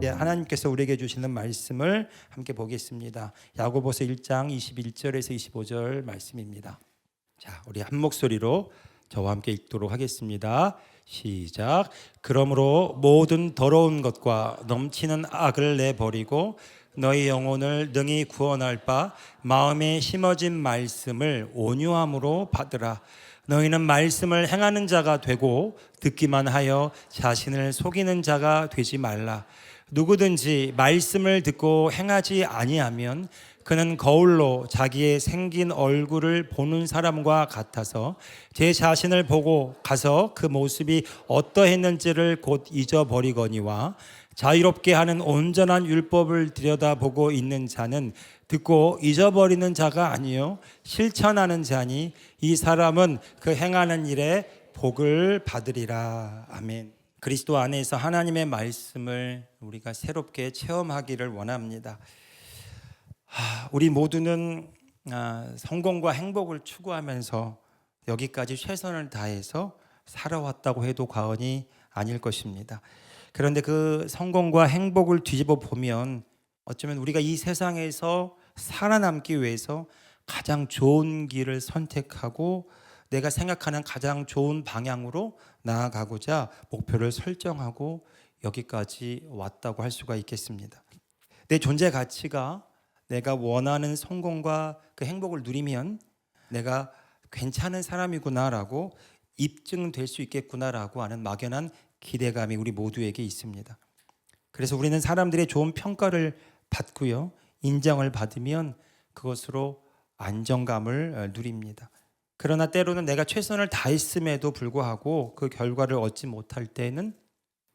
하나님께서 우리에게 주시는 말씀을 함께 보겠습니다. 야고보서 1장 21절에서 25절 말씀입니다. 자, 우리 한 목소리로 저와 함께 읽도록 하겠습니다. 시작. 그러므로 모든 더러운 것과 넘치는 악을 내버리고 너희 영혼을 능히 구원할 바 마음에 심어진 말씀을 온유함으로 받으라. 너희는 말씀을 행하는 자가 되고 듣기만 하여 자신을 속이는 자가 되지 말라. 누구든지 말씀을 듣고 행하지 아니하면 그는 거울로 자기의 생긴 얼굴을 보는 사람과 같아서 제 자신을 보고 가서 그 모습이 어떠했는지를 곧 잊어버리거니와 자유롭게 하는 온전한 율법을 들여다보고 있는 자는 듣고 잊어버리는 자가 아니요 실천하는 자니 이 사람은 그 행하는 일에 복을 받으리라. 아멘. 그리스도 안에서 하나님의 말씀을 우리가 새롭게 체험하기를 원합니다. 우리 모두는 성공과 행복을 추구하면서 여기까지 최선을 다해서 살아왔다고 해도 과언이 아닐 것입니다. 그런데 그 성공과 행복을 뒤집어 보면 어쩌면 우리가 이 세상에서 살아남기 위해서 가장 좋은 길을 선택하고 내가 생각하는 가장 좋은 방향으로 나아가고자 목표를 설정하고 여기까지 왔다고 할 수가 있겠습니다. 내 존재 가치가 내가 원하는 성공과 그 행복을 누리면 내가 괜찮은 사람이구나라고 입증될 수 있겠구나라고 하는 막연한 기대감이 우리 모두에게 있습니다. 그래서 우리는 사람들의 좋은 평가를 받고요, 인정을 받으면 그것으로 안정감을 누립니다. 그러나 때로는 내가 최선을 다했음에도 불구하고 그 결과를 얻지 못할 때는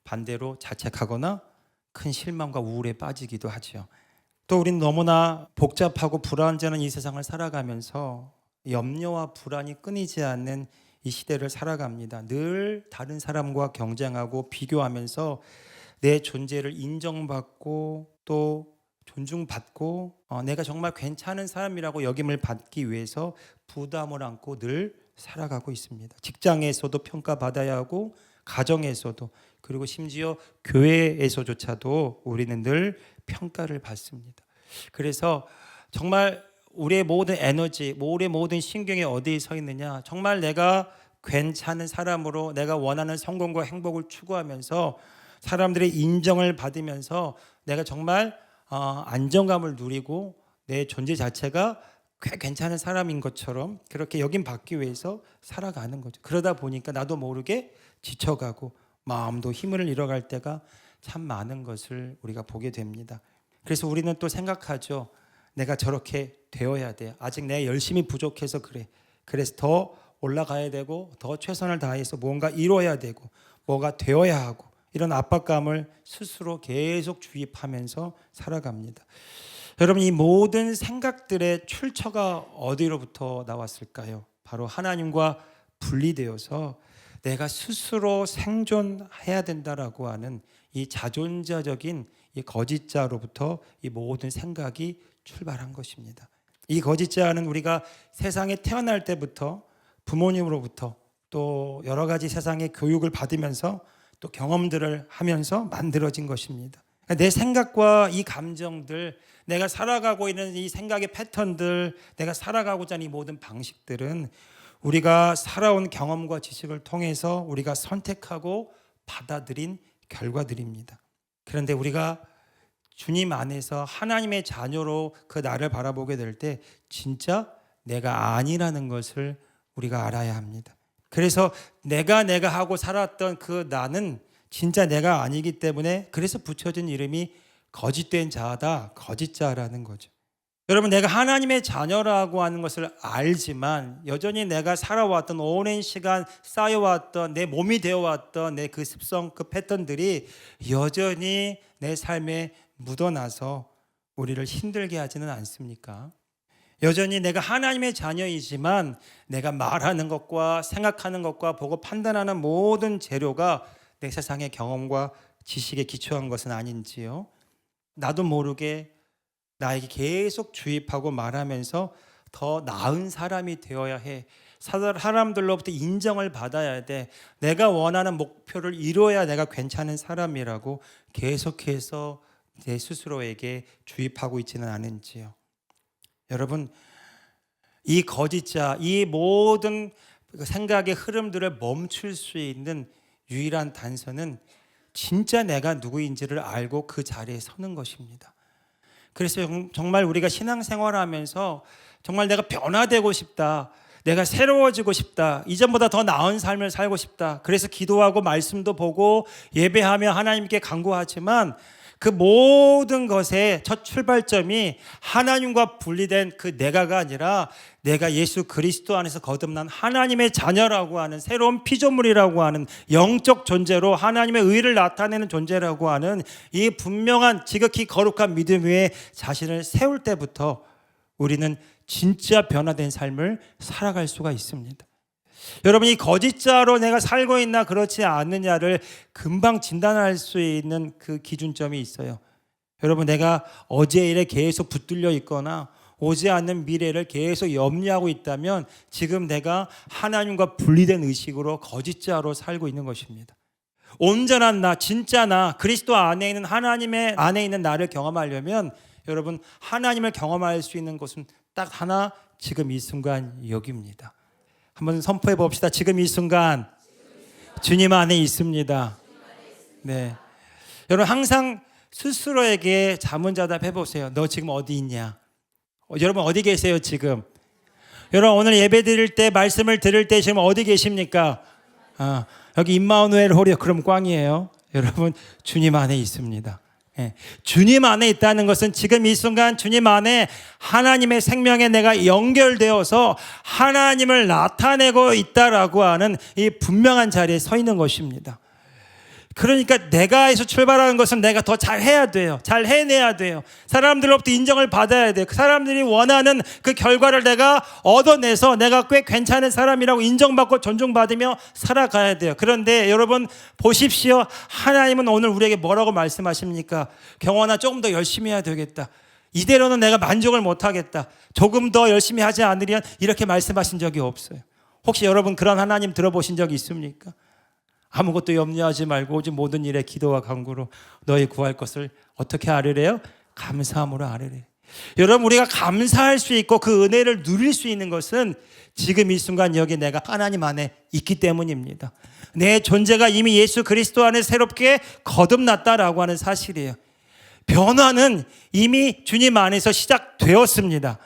반대로 자책하거나 큰 실망과 우울에 빠지기도 하죠. 또 우리는 너무나 복잡하고 불안정한 이 세상을 살아가면서 염려와 불안이 끊이지 않는 이 시대를 살아갑니다. 늘 다른 사람과 경쟁하고 비교하면서 내 존재를 인정받고 또 존중받고 내가 정말 괜찮은 사람이라고 여김을 받기 위해서 부담을 안고 늘 살아가고 있습니다. 직장에서도 평가받아야 하고 가정에서도 그리고 심지어 교회에서조차도 우리는 늘 평가를 받습니다. 그래서 정말 우리의 모든 에너지, 우리의 모든 신경이 어디에 서 있느냐, 정말 내가 괜찮은 사람으로 내가 원하는 성공과 행복을 추구하면서 사람들의 인정을 받으면서 내가 정말 안정감을 누리고 내 존재 자체가 꽤 괜찮은 사람인 것처럼 그렇게 여김받기 위해서 살아가는 거죠. 그러다 보니까 나도 모르게 지쳐가고 마음도 힘을 잃어갈 때가 참 많은 것을 우리가 보게 됩니다. 그래서 우리는 또 생각하죠. 내가 저렇게 되어야 돼. 아직 내가 열심히 부족해서 그래. 그래서 더 올라가야 되고 더 최선을 다해서 뭔가 이뤄야 되고 뭐가 되어야 하고 이런 압박감을 스스로 계속 주입하면서 살아갑니다. 여러분, 이 모든 생각들의 출처가 어디로부터 나왔을까요? 바로 하나님과 분리되어서 내가 스스로 생존해야 된다라고 하는 이 자존자적인 이 거짓자로부터 이 모든 생각이 출발한 것입니다. 이 거짓자는 우리가 세상에 태어날 때부터 부모님으로부터 또 여러 가지 세상의 교육을 받으면서 또 경험들을 하면서 만들어진 것입니다. 내 생각과 이 감정들, 내가 살아가고 있는 이 생각의 패턴들, 내가 살아가고자 하는 이 모든 방식들은 우리가 살아온 경험과 지식을 통해서 우리가 선택하고 받아들인 결과들입니다. 그런데 우리가 주님 안에서 하나님의 자녀로 그 나를 바라보게 될 때 진짜 내가 아니라는 것을 우리가 알아야 합니다. 그래서 내가 하고 살았던 그 나는 진짜 내가 아니기 때문에 그래서 붙여진 이름이 거짓된 자다, 거짓자라는 거죠. 여러분, 내가 하나님의 자녀라고 하는 것을 알지만 여전히 내가 살아왔던 오랜 시간 쌓여왔던 내 몸이 되어왔던 내 그 습성, 그 패턴들이 여전히 내 삶에 묻어나서 우리를 힘들게 하지는 않습니까? 여전히 내가 하나님의 자녀이지만 내가 말하는 것과 생각하는 것과 보고 판단하는 모든 재료가 내 세상의 경험과 지식에 기초한 것은 아닌지요? 나도 모르게 나에게 계속 주입하고 말하면서 더 나은 사람이 되어야 해, 사람들로부터 인정을 받아야 돼. 내가 원하는 목표를 이루어야 내가 괜찮은 사람이라고 계속해서 내 스스로에게 주입하고 있지는 않은지요. 여러분, 이 거짓자, 이 모든 생각의 흐름들을 멈출 수 있는 유일한 단서는 진짜 내가 누구인지를 알고 그 자리에 서는 것입니다. 그래서 정말 우리가 신앙생활하면서 정말 내가 변화되고 싶다, 내가 새로워지고 싶다, 이전보다 더 나은 삶을 살고 싶다, 그래서 기도하고 말씀도 보고 예배하며 하나님께 간구하지만 그 모든 것의 첫 출발점이 하나님과 분리된 그 내가가 아니라 내가 예수 그리스도 안에서 거듭난 하나님의 자녀라고 하는 새로운 피조물이라고 하는 영적 존재로 하나님의 의를 나타내는 존재라고 하는 이 분명한 지극히 거룩한 믿음 위에 자신을 세울 때부터 우리는 진짜 변화된 삶을 살아갈 수가 있습니다. 여러분, 이 거짓자로 내가 살고 있나 그렇지 않느냐를 금방 진단할 수 있는 그 기준점이 있어요. 여러분, 내가 어제 일에 계속 붙들려 있거나 오지 않는 미래를 계속 염려하고 있다면 지금 내가 하나님과 분리된 의식으로 거짓자로 살고 있는 것입니다. 온전한 나, 진짜 나, 그리스도 안에 있는 하나님의 안에 있는 나를 경험하려면 여러분, 하나님을 경험할 수 있는 곳은 딱 하나, 지금 이 순간 여기입니다. 한번 선포해 봅시다. 지금 이 순간 주님 안에 있습니다. 네, 여러분 항상 스스로에게 자문자답해 보세요. 너 지금 어디 있냐? 여러분 어디 계세요 지금? 여러분 오늘 예배 드릴 때, 말씀을 들을 때 지금 어디 계십니까? 여기 임마누엘 홀이요. 그럼 꽝이에요. 여러분 주님 안에 있습니다. 예. 주님 안에 있다는 것은 지금 이 순간 주님 안에 하나님의 생명에 내가 연결되어서 하나님을 나타내고 있다라고 하는 이 분명한 자리에 서 있는 것입니다. 그러니까 내가에서 출발하는 것은 내가 더 잘해야 돼요. 잘 해내야 돼요. 사람들로부터 인정을 받아야 돼요. 그 사람들이 원하는 그 결과를 내가 얻어내서 내가 꽤 괜찮은 사람이라고 인정받고 존중받으며 살아가야 돼요. 그런데 여러분 보십시오. 하나님은 오늘 우리에게 뭐라고 말씀하십니까? 경원아, 조금 더 열심히 해야 되겠다. 이대로는 내가 만족을 못하겠다. 조금 더 열심히 하지 않으면, 이렇게 말씀하신 적이 없어요. 혹시 여러분 그런 하나님 들어보신 적이 있습니까? 아무것도 염려하지 말고 오직 모든 일에 기도와 간구로 너희 구할 것을 어떻게 아뢰래요? 감사함으로 아뢰래. 여러분 우리가 감사할 수 있고 그 은혜를 누릴 수 있는 것은 지금 이 순간 여기 내가 하나님 안에 있기 때문입니다. 내 존재가 이미 예수 그리스도 안에 새롭게 거듭났다라고 하는 사실이에요. 변화는 이미 주님 안에서 시작되었습니다.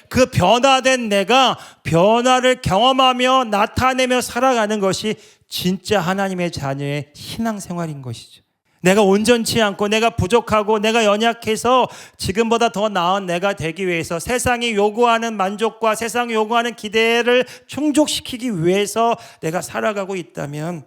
그 변화된 내가 변화를 경험하며 나타내며 살아가는 것이 진짜 하나님의 자녀의 신앙생활인 것이죠. 내가 온전치 않고 내가 부족하고 내가 연약해서 지금보다 더 나은 내가 되기 위해서 세상이 요구하는 만족과 세상이 요구하는 기대를 충족시키기 위해서 내가 살아가고 있다면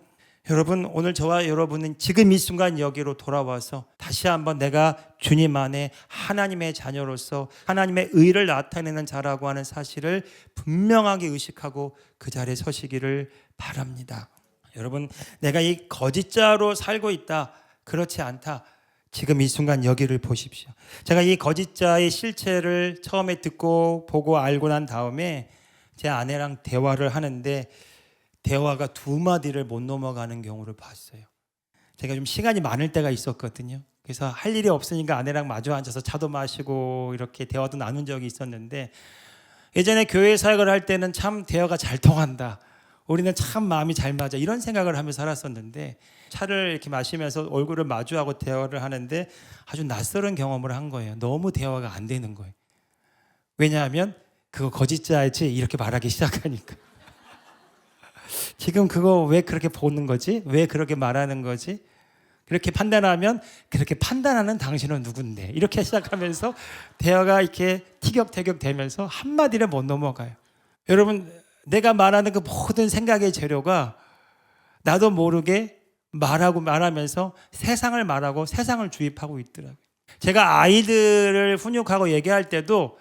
여러분 오늘 저와 여러분은 지금 이 순간 여기로 돌아와서 다시 한번 내가 주님 안에 하나님의 자녀로서 하나님의 의를 나타내는 자라고 하는 사실을 분명하게 의식하고 그 자리에 서시기를 바랍니다. 여러분 내가 이 거짓자로 살고 있다, 그렇지 않다, 지금 이 순간 여기를 보십시오. 제가 이 거짓자의 실체를 처음에 듣고 보고 알고 난 다음에 제 아내랑 대화를 하는데 대화가 두 마디를 못 넘어가는 경우를 봤어요. 제가 좀 시간이 많을 때가 있었거든요. 그래서 할 일이 없으니까 아내랑 마주 앉아서 차도 마시고 이렇게 대화도 나눈 적이 있었는데, 예전에 교회 사역을 할 때는 참 대화가 잘 통한다, 우리는 참 마음이 잘 맞아, 이런 생각을 하며 살았었는데 차를 이렇게 마시면서 얼굴을 마주하고 대화를 하는데 아주 낯설은 경험을 한 거예요. 너무 대화가 안 되는 거예요. 왜냐하면 그거 거짓자지 이렇게 말하기 시작하니까. 지금 그거 왜 그렇게 보는 거지? 왜 그렇게 말하는 거지? 그렇게 판단하면 그렇게 판단하는 당신은 누군데? 이렇게 시작하면서 대화가 이렇게 티격태격 되면서 한마디를 못 넘어가요. 여러분 내가 말하는 그 모든 생각의 재료가 나도 모르게 말하면서 세상을 말하고 세상을 주입하고 있더라고요. 제가 아이들을 훈육하고 얘기할 때도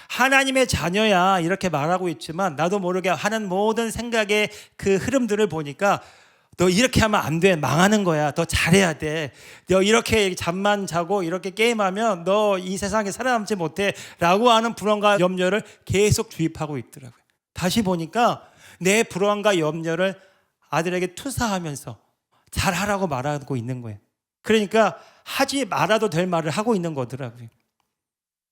하나님의 자녀야 이렇게 말하고 있지만 나도 모르게 하는 모든 생각의 그 흐름들을 보니까 너 이렇게 하면 안 돼, 망하는 거야, 더 잘해야 돼, 너 이렇게 잠만 자고 이렇게 게임하면 너 이 세상에 살아남지 못해 라고 하는 불안과 염려를 계속 주입하고 있더라고요. 다시 보니까 내 불안과 염려를 아들에게 투사하면서 잘하라고 말하고 있는 거예요. 그러니까 하지 말아도 될 말을 하고 있는 거더라고요.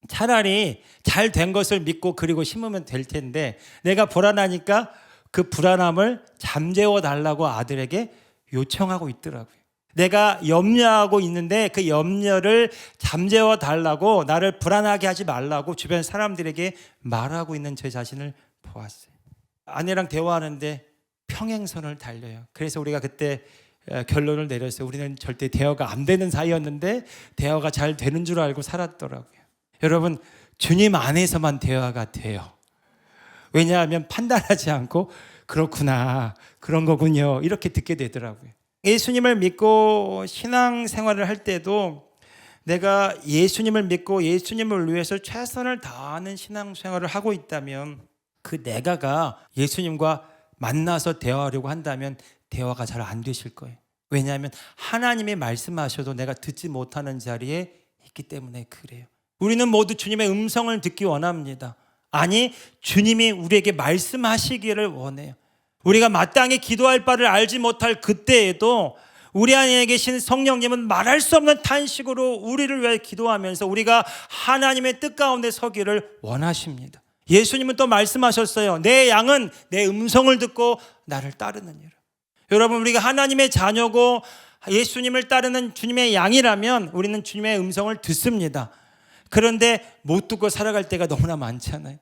차라리 잘 된 것을 믿고 그리고 심으면 될 텐데 내가 불안하니까 그 불안함을 잠재워 달라고 아들에게 요청하고 있더라고요. 내가 염려하고 있는데 그 염려를 잠재워 달라고, 나를 불안하게 하지 말라고 주변 사람들에게 말하고 있는 제 자신을 보았어요. 아내랑 대화하는데 평행선을 달려요. 그래서 우리가 그때 결론을 내렸어요. 우리는 절대 대화가 안 되는 사이였는데 대화가 잘 되는 줄 알고 살았더라고요. 여러분, 주님 안에서만 대화가 돼요. 왜냐하면 판단하지 않고 그렇구나, 그런 거군요, 이렇게 듣게 되더라고요. 예수님을 믿고 신앙생활을 할 때도 내가 예수님을 믿고 예수님을 위해서 최선을 다하는 신앙생활을 하고 있다면 그 내가가 예수님과 만나서 대화하려고 한다면 대화가 잘 안 되실 거예요. 왜냐하면 하나님이 말씀하셔도 내가 듣지 못하는 자리에 있기 때문에 그래요. 우리는 모두 주님의 음성을 듣기 원합니다. 아니, 주님이 우리에게 말씀하시기를 원해요. 우리가 마땅히 기도할 바를 알지 못할 그때에도 우리 안에 계신 성령님은 말할 수 없는 탄식으로 우리를 위해 기도하면서 우리가 하나님의 뜻 가운데 서기를 원하십니다. 예수님은 또 말씀하셨어요. 내 양은 내 음성을 듣고 나를 따르느니라. 여러분, 우리가 하나님의 자녀고 예수님을 따르는 주님의 양이라면 우리는 주님의 음성을 듣습니다. 그런데 못 듣고 살아갈 때가 너무나 많잖아요.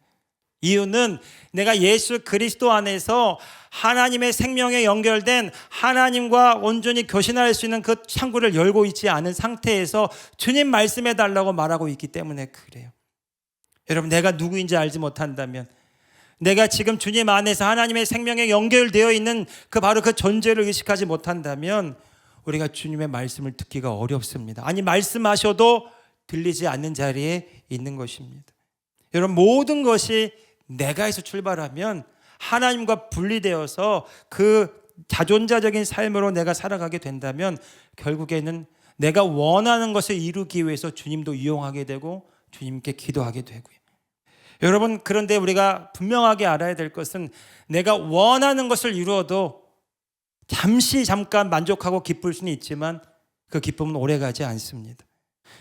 이유는 내가 예수 그리스도 안에서 하나님의 생명에 연결된 하나님과 온전히 교신할 수 있는 그 창구를 열고 있지 않은 상태에서 주님 말씀해 달라고 말하고 있기 때문에 그래요. 여러분, 내가 누구인지 알지 못한다면, 내가 지금 주님 안에서 하나님의 생명에 연결되어 있는 바로 그 존재를 의식하지 못한다면 우리가 주님의 말씀을 듣기가 어렵습니다. 아니, 말씀하셔도 들리지 않는 자리에 있는 것입니다. 여러분, 모든 것이 내가에서 출발하면 하나님과 분리되어서 그 자존자적인 삶으로 내가 살아가게 된다면 결국에는 내가 원하는 것을 이루기 위해서 주님도 이용하게 되고 주님께 기도하게 되고요. 여러분, 그런데 우리가 분명하게 알아야 될 것은 내가 원하는 것을 이루어도 잠깐 만족하고 기쁠 수는 있지만 그 기쁨은 오래가지 않습니다.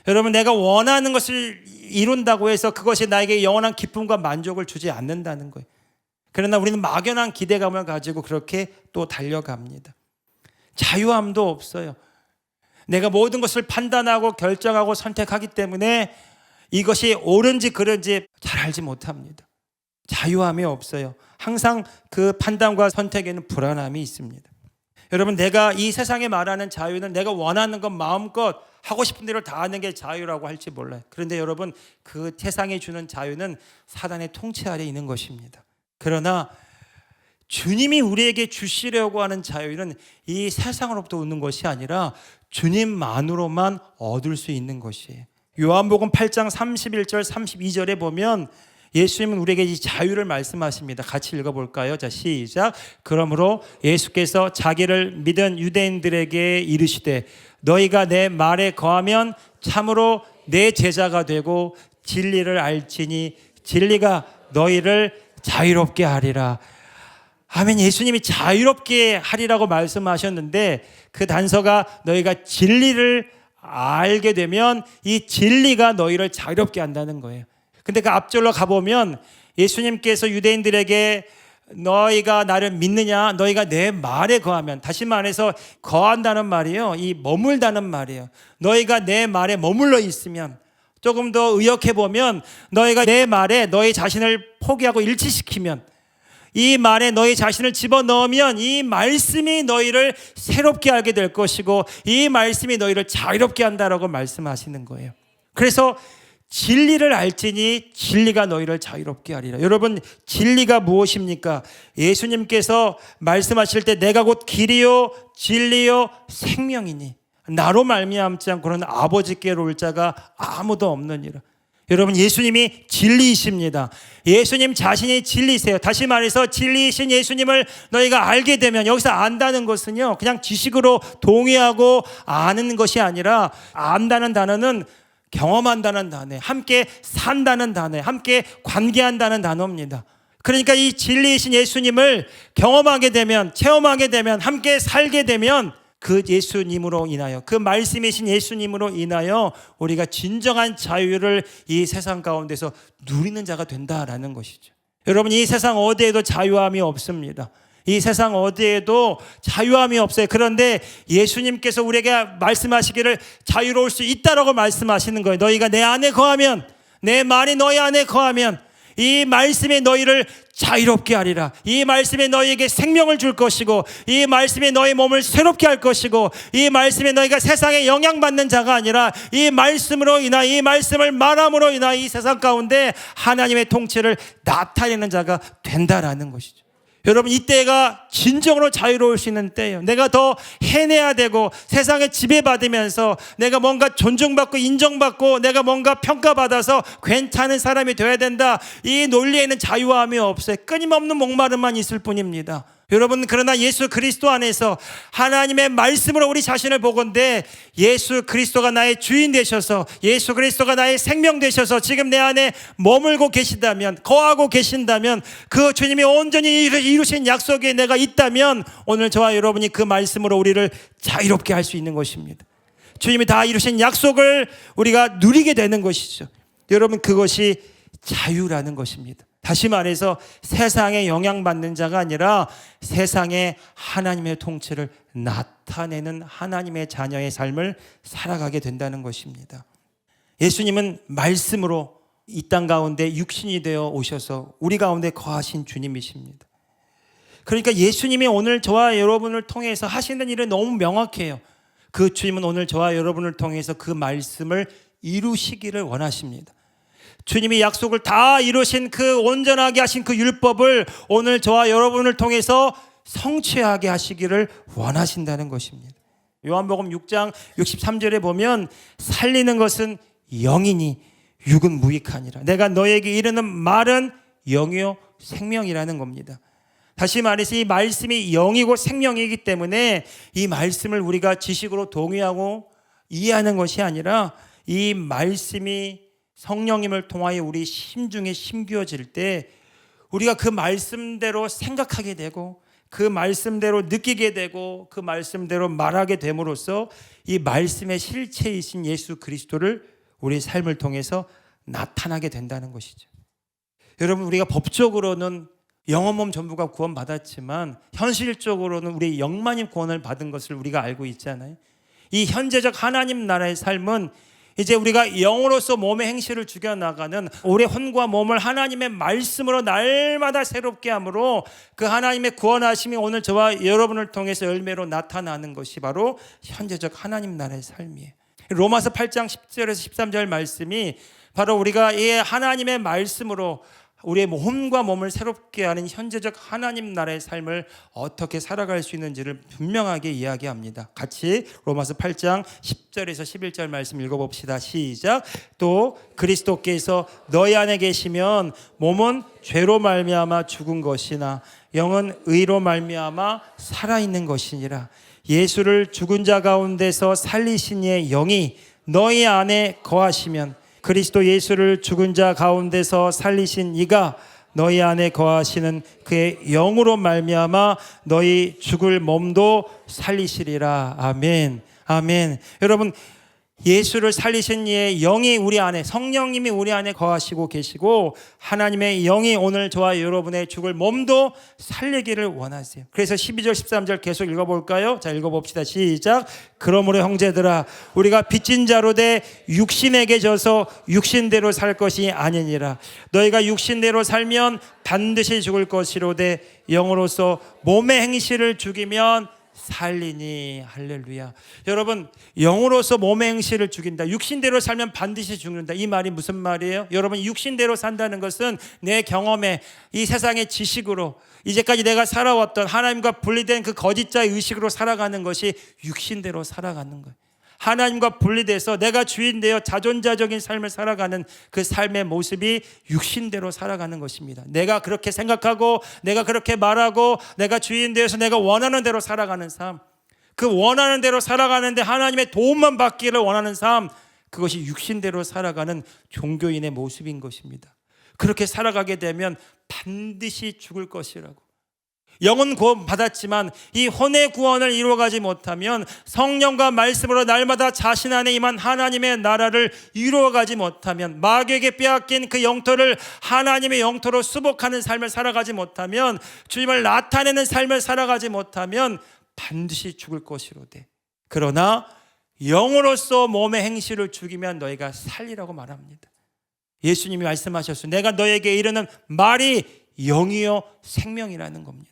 여러분, 내가 원하는 것을 이룬다고 해서 그것이 나에게 영원한 기쁨과 만족을 주지 않는다는 거예요. 그러나 우리는 막연한 기대감을 가지고 그렇게 또 달려갑니다. 자유함도 없어요. 내가 모든 것을 판단하고 결정하고 선택하기 때문에 이것이 옳은지 그른지 잘 알지 못합니다. 자유함이 없어요. 항상 그 판단과 선택에는 불안함이 있습니다. 여러분, 내가 이 세상에 말하는 자유는 내가 원하는 것 마음껏 하고 싶은 대로 다 하는 게 자유라고 할지 몰라요. 그런데 여러분, 그 세상이 주는 자유는 사단의 통치 아래 있는 것입니다. 그러나 주님이 우리에게 주시려고 하는 자유는 이 세상으로부터 오는 것이 아니라 주님만으로만 얻을 수 있는 것이에요. 요한복음 8장 31절 32절에 보면 예수님은 우리에게 이 자유를 말씀하십니다. 같이 읽어볼까요? 자, 시작. 그러므로 예수께서 자기를 믿은 유대인들에게 이르시되 너희가 내 말에 거하면 참으로 내 제자가 되고 진리를 알지니 진리가 너희를 자유롭게 하리라. 아멘. 예수님이 자유롭게 하리라고 말씀하셨는데 그 단서가 너희가 진리를 알게 되면 이 진리가 너희를 자유롭게 한다는 거예요. 근데 그 앞절로 가보면 예수님께서 유대인들에게 너희가 나를 믿느냐, 너희가 내 말에 거하면, 다시 말해서 거한다는 말이에요. 이 머물다는 말이에요. 너희가 내 말에 머물러 있으면, 조금 더 의역해보면 너희가 내 말에 너희 자신을 포기하고 일치시키면, 이 말에 너희 자신을 집어넣으면 이 말씀이 너희를 새롭게 하게 될 것이고 이 말씀이 너희를 자유롭게 한다라고 말씀하시는 거예요. 그래서 진리를 알지니 진리가 너희를 자유롭게 하리라. 여러분, 진리가 무엇입니까? 예수님께서 말씀하실 때 내가 곧 길이요 진리요 생명이니 나로 말미암지 않고는 아버지께로 올 자가 아무도 없느니라. 여러분, 예수님이 진리이십니다. 예수님 자신이 진리세요. 다시 말해서 진리이신 예수님을 너희가 알게 되면, 여기서 안다는 것은요 그냥 지식으로 동의하고 아는 것이 아니라, 안다는 단어는 경험한다는 단어예요. 함께 산다는 단어예요. 함께 관계한다는 단어입니다. 그러니까 이 진리이신 예수님을 경험하게 되면, 체험하게 되면, 함께 살게 되면 그 예수님으로 인하여, 그 말씀이신 예수님으로 인하여 우리가 진정한 자유를 이 세상 가운데서 누리는 자가 된다라는 것이죠. 여러분, 이 세상 어디에도 자유함이 없습니다. 이 세상 어디에도 자유함이 없어요. 그런데 예수님께서 우리에게 말씀하시기를 자유로울 수 있다라고 말씀하시는 거예요. 너희가 내 안에 거하면, 내 말이 너희 안에 거하면 이 말씀이 너희를 자유롭게 하리라. 이 말씀이 너희에게 생명을 줄 것이고, 이 말씀이 너희 몸을 새롭게 할 것이고, 이 말씀이 너희가 세상에 영향받는 자가 아니라 이 말씀으로 인하, 이 말씀을 말함으로 인하 이 세상 가운데 하나님의 통치를 나타내는 자가 된다라는 것이죠. 여러분, 이때가 진정으로 자유로울 수 있는 때예요. 내가 더 해내야 되고 세상에 지배받으면서 내가 뭔가 존중받고 인정받고 내가 뭔가 평가받아서 괜찮은 사람이 되어야 된다, 이 논리에는 자유함이 없어요. 끊임없는 목마름만 있을 뿐입니다. 여러분, 그러나 예수 그리스도 안에서 하나님의 말씀으로 우리 자신을 보건대 예수 그리스도가 나의 주인 되셔서, 예수 그리스도가 나의 생명 되셔서 지금 내 안에 머물고 계신다면, 거하고 계신다면, 그 주님이 온전히 이루신 약속에 내가 있다면 오늘 저와 여러분이 그 말씀으로 우리를 자유롭게 할 수 있는 것입니다. 주님이 다 이루신 약속을 우리가 누리게 되는 것이죠. 여러분, 그것이 자유라는 것입니다. 다시 말해서 세상에 영향받는 자가 아니라 세상에 하나님의 통치를 나타내는 하나님의 자녀의 삶을 살아가게 된다는 것입니다. 예수님은 말씀으로 이 땅 가운데 육신이 되어 오셔서 우리 가운데 거하신 주님이십니다. 그러니까 예수님이 오늘 저와 여러분을 통해서 하시는 일은 너무 명확해요. 그 주님은 오늘 저와 여러분을 통해서 그 말씀을 이루시기를 원하십니다. 주님이 약속을 다 이루신 그 온전하게 하신 그 율법을 오늘 저와 여러분을 통해서 성취하게 하시기를 원하신다는 것입니다. 요한복음 6장 63절에 보면 살리는 것은 영이니 육은 무익하니라. 내가 너에게 이르는 말은 영이요 생명이라는 겁니다. 다시 말해서 이 말씀이 영이고 생명이기 때문에 이 말씀을 우리가 지식으로 동의하고 이해하는 것이 아니라 이 말씀이 성령님을 통하여 우리 심중에 심겨질 때 우리가 그 말씀대로 생각하게 되고 그 말씀대로 느끼게 되고 그 말씀대로 말하게 됨으로써 이 말씀의 실체이신 예수 그리스도를 우리 삶을 통해서 나타나게 된다는 것이죠. 여러분, 우리가 법적으로는 영혼 몸 전부가 구원받았지만 현실적으로는 우리 영만이 구원을 받은 것을 우리가 알고 있잖아요. 이 현재적 하나님 나라의 삶은 이제 우리가 영으로서 몸의 행실을 죽여나가는 우리의 혼과 몸을 하나님의 말씀으로 날마다 새롭게 함으로 그 하나님의 구원하심이 오늘 저와 여러분을 통해서 열매로 나타나는 것이 바로 현재적 하나님 나라의 삶이에요. 로마서 8장 10절에서 13절 말씀이 바로 우리가 이 하나님의 말씀으로 우리의 혼과 몸을 새롭게 하는 현재적 하나님 나라의 삶을 어떻게 살아갈 수 있는지를 분명하게 이야기합니다. 같이 로마서 8장 10절에서 11절 말씀 읽어봅시다. 시작. 또 그리스도께서 너희 안에 계시면 몸은 죄로 말미암아 죽은 것이나 영은 의로 말미암아 살아있는 것이니라. 예수를 죽은 자 가운데서 살리신 이의 영이 너희 안에 거하시면 그리스도 예수를 죽은 자 가운데서 살리신 이가 너희 안에 거하시는 그의 영으로 말미암아 너희 죽을 몸도 살리시리라. 아멘. 아멘. 여러분, 예수를 살리신 이의 영이 우리 안에, 성령님이 우리 안에 거하시고 계시고 하나님의 영이 오늘 저와 여러분의 죽을 몸도 살리기를 원하세요. 그래서 12절 13절 계속 읽어볼까요? 자, 읽어봅시다. 시작. 그러므로 형제들아 우리가 빚진 자로 돼 육신에게 져서 육신대로 살 것이 아니니라. 너희가 육신대로 살면 반드시 죽을 것이로되 영으로서 몸의 행실을 죽이면 살리니. 할렐루야. 여러분, 영으로서 몸의 행실을 죽인다, 육신대로 살면 반드시 죽는다, 이 말이 무슨 말이에요? 여러분, 육신대로 산다는 것은 내 경험에, 이 세상의 지식으로 이제까지 내가 살아왔던 하나님과 분리된 그 거짓자의 의식으로 살아가는 것이 육신대로 살아가는 거예요. 하나님과 분리돼서 내가 주인되어 자존자적인 삶을 살아가는 그 삶의 모습이 육신대로 살아가는 것입니다. 내가 그렇게 생각하고 내가 그렇게 말하고 내가 주인되어서 내가 원하는 대로 살아가는 삶, 그 원하는 대로 살아가는데 하나님의 도움만 받기를 원하는 삶, 그것이 육신대로 살아가는 종교인의 모습인 것입니다. 그렇게 살아가게 되면 반드시 죽을 것이라고. 영은 구원 받았지만 이 혼의 구원을 이루어가지 못하면 성령과 말씀으로 날마다 자신 안에 임한 하나님의 나라를 이루어가지 못하면, 마귀에게 빼앗긴 그 영토를 하나님의 영토로 수복하는 삶을 살아가지 못하면, 주님을 나타내는 삶을 살아가지 못하면 반드시 죽을 것이로되 그러나 영으로서 몸의 행실을 죽이면 너희가 살리라고 말합니다. 예수님이 말씀하셨어요. 내가 너에게 이르는 말이 영이요 생명이라는 겁니다.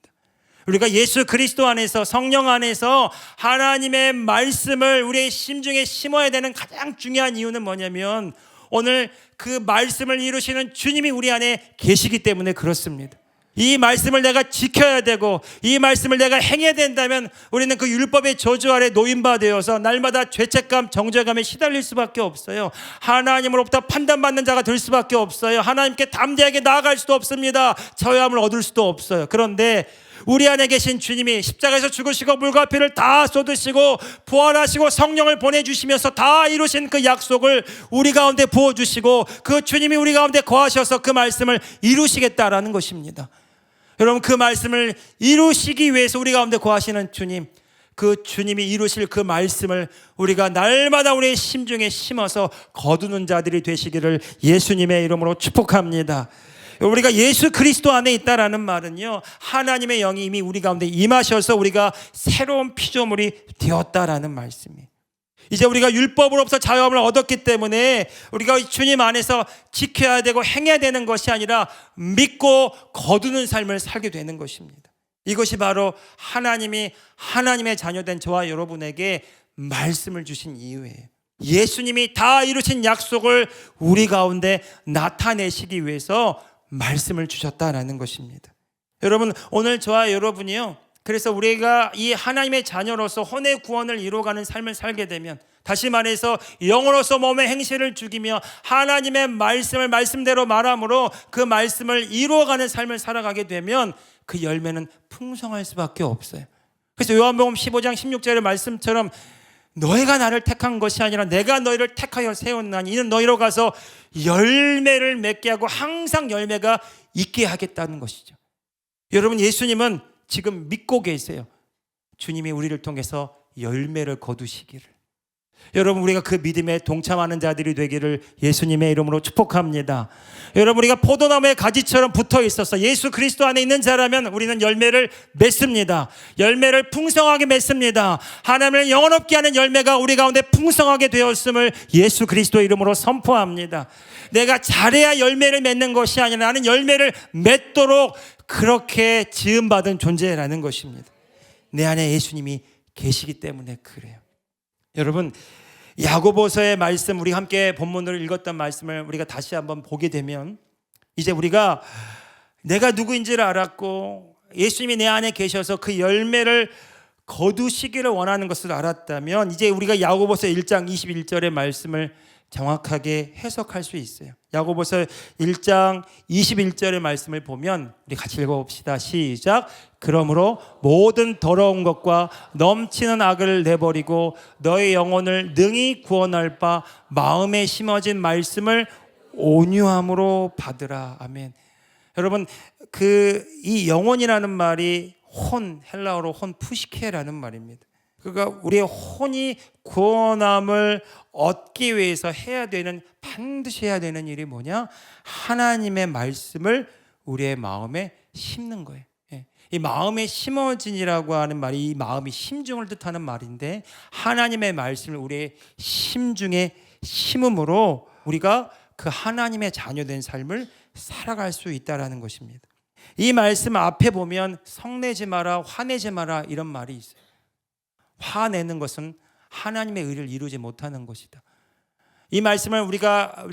우리가 예수 그리스도 안에서, 성령 안에서 하나님의 말씀을 우리의 심중에 심어야 되는 가장 중요한 이유는 뭐냐면, 오늘 그 말씀을 이루시는 주님이 우리 안에 계시기 때문에 그렇습니다. 이 말씀을 내가 지켜야 되고 이 말씀을 내가 행해야 된다면 우리는 그 율법의 저주 아래 노인바 되어서 날마다 죄책감, 정죄감에 시달릴 수밖에 없어요. 하나님으로부터 판단받는 자가 될 수밖에 없어요. 하나님께 담대하게 나아갈 수도 없습니다. 자유함을 얻을 수도 없어요. 그런데 우리 안에 계신 주님이 십자가에서 죽으시고 물과 피를 다 쏟으시고 부활하시고 성령을 보내주시면서 다 이루신 그 약속을 우리 가운데 부어주시고 그 주님이 우리 가운데 거하셔서 그 말씀을 이루시겠다라는 것입니다. 여러분, 그 말씀을 이루시기 위해서 우리 가운데 거하시는 주님, 그 주님이 이루실 그 말씀을 우리가 날마다 우리의 심중에 심어서 거두는 자들이 되시기를 예수님의 이름으로 축복합니다. 우리가 예수 그리스도 안에 있다라는 말은요, 하나님의 영이 이미 우리 가운데 임하셔서 우리가 새로운 피조물이 되었다라는 말씀이에요. 이제 우리가 율법으로부터 자유함을 얻었기 때문에 우리가 주님 안에서 지켜야 되고 행해야 되는 것이 아니라 믿고 거두는 삶을 살게 되는 것입니다. 이것이 바로 하나님이 하나님의 자녀된 저와 여러분에게 말씀을 주신 이유예요. 예수님이 다 이루신 약속을 우리 가운데 나타내시기 위해서 말씀을 주셨다라는 것입니다. 여러분, 오늘 저와 여러분이요, 그래서 우리가 이 하나님의 자녀로서 혼의 구원을 이루어가는 삶을 살게 되면, 다시 말해서 영으로서 몸의 행실을 죽이며 하나님의 말씀을 말씀대로 말함으로 그 말씀을 이루어가는 삶을 살아가게 되면 그 열매는 풍성할 수밖에 없어요. 그래서 요한복음 15장 16절의 말씀처럼 너희가 나를 택한 것이 아니라 내가 너희를 택하여 세웠나니 이는 너희로 가서 열매를 맺게 하고 항상 열매가 있게 하겠다는 것이죠. 여러분, 예수님은 지금 믿고 계세요. 주님이 우리를 통해서 열매를 거두시기를. 여러분, 우리가 그 믿음에 동참하는 자들이 되기를 예수님의 이름으로 축복합니다. 여러분, 우리가 포도나무의 가지처럼 붙어 있어서 예수 그리스도 안에 있는 자라면 우리는 열매를 맺습니다. 열매를 풍성하게 맺습니다. 하나님을 영원롭게 하는 열매가 우리 가운데 풍성하게 되었음을 예수 그리스도 이름으로 선포합니다. 내가 잘해야 열매를 맺는 것이 아니라 나는 열매를 맺도록 그렇게 지음받은 존재라는 것입니다. 내 안에 예수님이 계시기 때문에 그래요. 여러분, 야고보서의 말씀, 우리 함께 본문으로 읽었던 말씀을 우리가 다시 한번 보게 되면, 이제 우리가 내가 누구인지를 알았고 예수님이 내 안에 계셔서 그 열매를 거두시기를 원하는 것을 알았다면, 이제 우리가 야고보서 1장 21절의 말씀을 정확하게 해석할 수 있어요. 야고보서 1장 21절의 말씀을 보면 우리 같이 읽어봅시다. 시작. 그러므로 모든 더러운 것과 넘치는 악을 내버리고 너의 영혼을 능히 구원할 바 마음에 심어진 말씀을 온유함으로 받으라. 아멘. 여러분, 이 영혼이라는 말이 헬라어로 푸시케라는 말입니다. 그러니까 우리의 혼이 구원함을 얻기 위해서 반드시 해야 되는 일이 뭐냐? 하나님의 말씀을 우리의 마음에 심는 거예요. 이 마음에 심어진이라고 하는 말이 이 마음이 심중을 뜻하는 말인데, 하나님의 말씀을 우리의 심중에 심음으로 우리가 그 하나님의 자녀된 삶을 살아갈 수 있다라는 것입니다. 이 말씀 앞에 보면 성내지 마라, 화내지 마라 이런 말이 있어요. 화내는 것은 하나님의 의를 이루지 못하는 것이다. 이 말씀을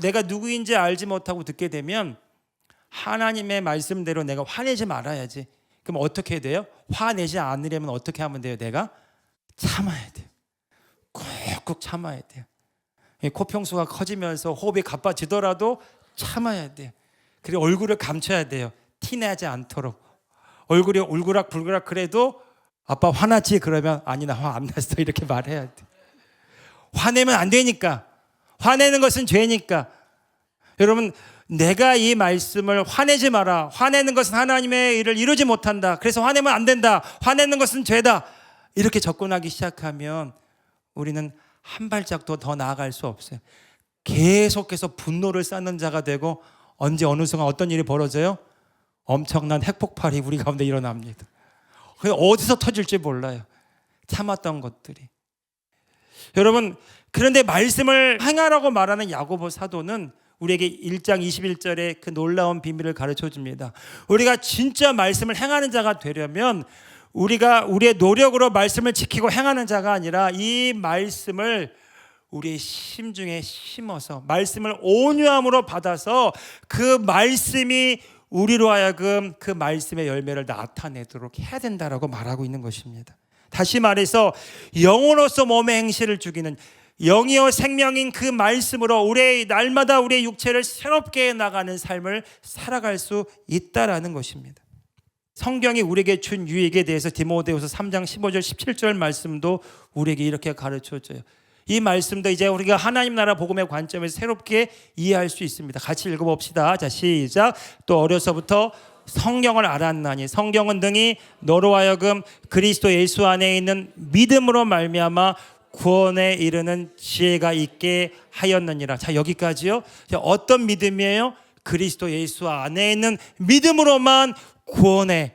내가 누구인지 알지 못하고 듣게 되면 하나님의 말씀대로 내가 화내지 말아야지. 그럼 어떻게 해야 돼요? 화내지 않으려면 어떻게 하면 돼요? 내가 참아야 돼요. 꾹꾹 참아야 돼요. 코평수가 커지면서 호흡이 가빠지더라도 참아야 돼요. 그리고 얼굴을 감춰야 돼요. 티내지 않도록. 얼굴이 울그락불그락 그래도 아빠 화났지? 그러면 아니 나 화 안 났어 이렇게 말해야 돼. 화내면 안 되니까. 화내는 것은 죄니까. 여러분, 내가 이 말씀을 화내지 마라, 화내는 것은 하나님의 일을 이루지 못한다, 그래서 화내면 안 된다, 화내는 것은 죄다, 이렇게 접근하기 시작하면 우리는 한 발짝도 더 나아갈 수 없어요. 계속해서 분노를 쌓는 자가 되고 언제 어느 순간 어떤 일이 벌어져요? 엄청난 핵폭발이 우리 가운데 일어납니다. 어디서 터질지 몰라요. 참았던 것들이. 여러분, 그런데 말씀을 행하라고 말하는 야고보 사도는 우리에게 1장 21절에 그 놀라운 비밀을 가르쳐 줍니다. 우리가 진짜 말씀을 행하는 자가 되려면 우리가 우리의 노력으로 말씀을 지키고 행하는 자가 아니라 이 말씀을 우리의 심중에 심어서 말씀을 온유함으로 받아서 그 말씀이 우리로 하여금 그 말씀의 열매를 나타내도록 해야 된다라고 말하고 있는 것입니다. 다시 말해서 영으로서 몸의 행실을 죽이는, 영이요 생명인 그 말씀으로 우리의 날마다 우리의 육체를 새롭게 나가는 삶을 살아갈 수 있다라는 것입니다. 성경이 우리에게 준 유익에 대해서 디모데후서 3장 15절 17절 말씀도 우리에게 이렇게 가르쳐줘요. 이 말씀도 이제 우리가 하나님 나라 복음의 관점에서 새롭게 이해할 수 있습니다. 같이 읽어봅시다. 자, 시작. 또 어려서부터 성경을 알았나니 성경은 능히 너로 하여금 그리스도 예수 안에 있는 믿음으로 말미암아 구원에 이르는 지혜가 있게 하였느니라. 자, 여기까지요. 자, 어떤 믿음이에요? 그리스도 예수 안에 있는 믿음으로만 구원의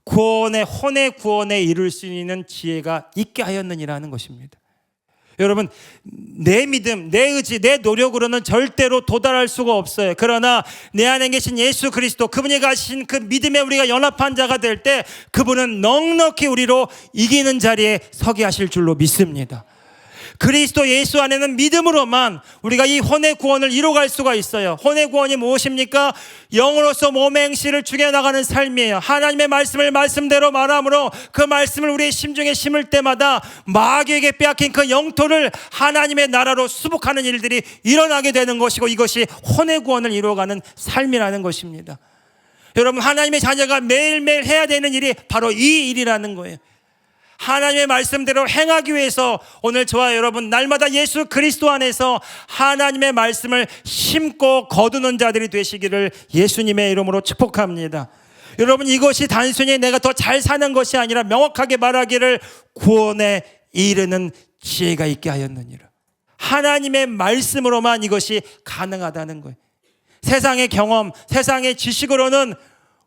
혼의 구원에 이룰 수 있는 지혜가 있게 하였느니라는 것입니다. 여러분, 내 믿음, 내 의지, 내 노력으로는 절대로 도달할 수가 없어요. 그러나 내 안에 계신 예수 그리스도, 그분이 가신 그 믿음에 우리가 연합한 자가 될 때 그분은 넉넉히 우리로 이기는 자리에 서게 하실 줄로 믿습니다. 그리스도 예수 안에는 믿음으로만 우리가 이 혼의 구원을 이루어갈 수가 있어요. 혼의 구원이 무엇입니까? 영으로서 몸의 행실을 죽여나가는 삶이에요. 하나님의 말씀을 말씀대로 말함으로 그 말씀을 우리의 심중에 심을 때마다 마귀에게 빼앗긴 그 영토를 하나님의 나라로 수복하는 일들이 일어나게 되는 것이고, 이것이 혼의 구원을 이루어가는 삶이라는 것입니다. 여러분, 하나님의 자녀가 매일매일 해야 되는 일이 바로 이 일이라는 거예요. 하나님의 말씀대로 행하기 위해서 오늘 저와 여러분 날마다 예수 그리스도 안에서 하나님의 말씀을 심고 거두는 자들이 되시기를 예수님의 이름으로 축복합니다. 여러분, 이것이 단순히 내가 더 잘 사는 것이 아니라 명확하게 말하기를 구원에 이르는 지혜가 있게 하였느니라. 하나님의 말씀으로만 이것이 가능하다는 거예요. 세상의 경험, 세상의 지식으로는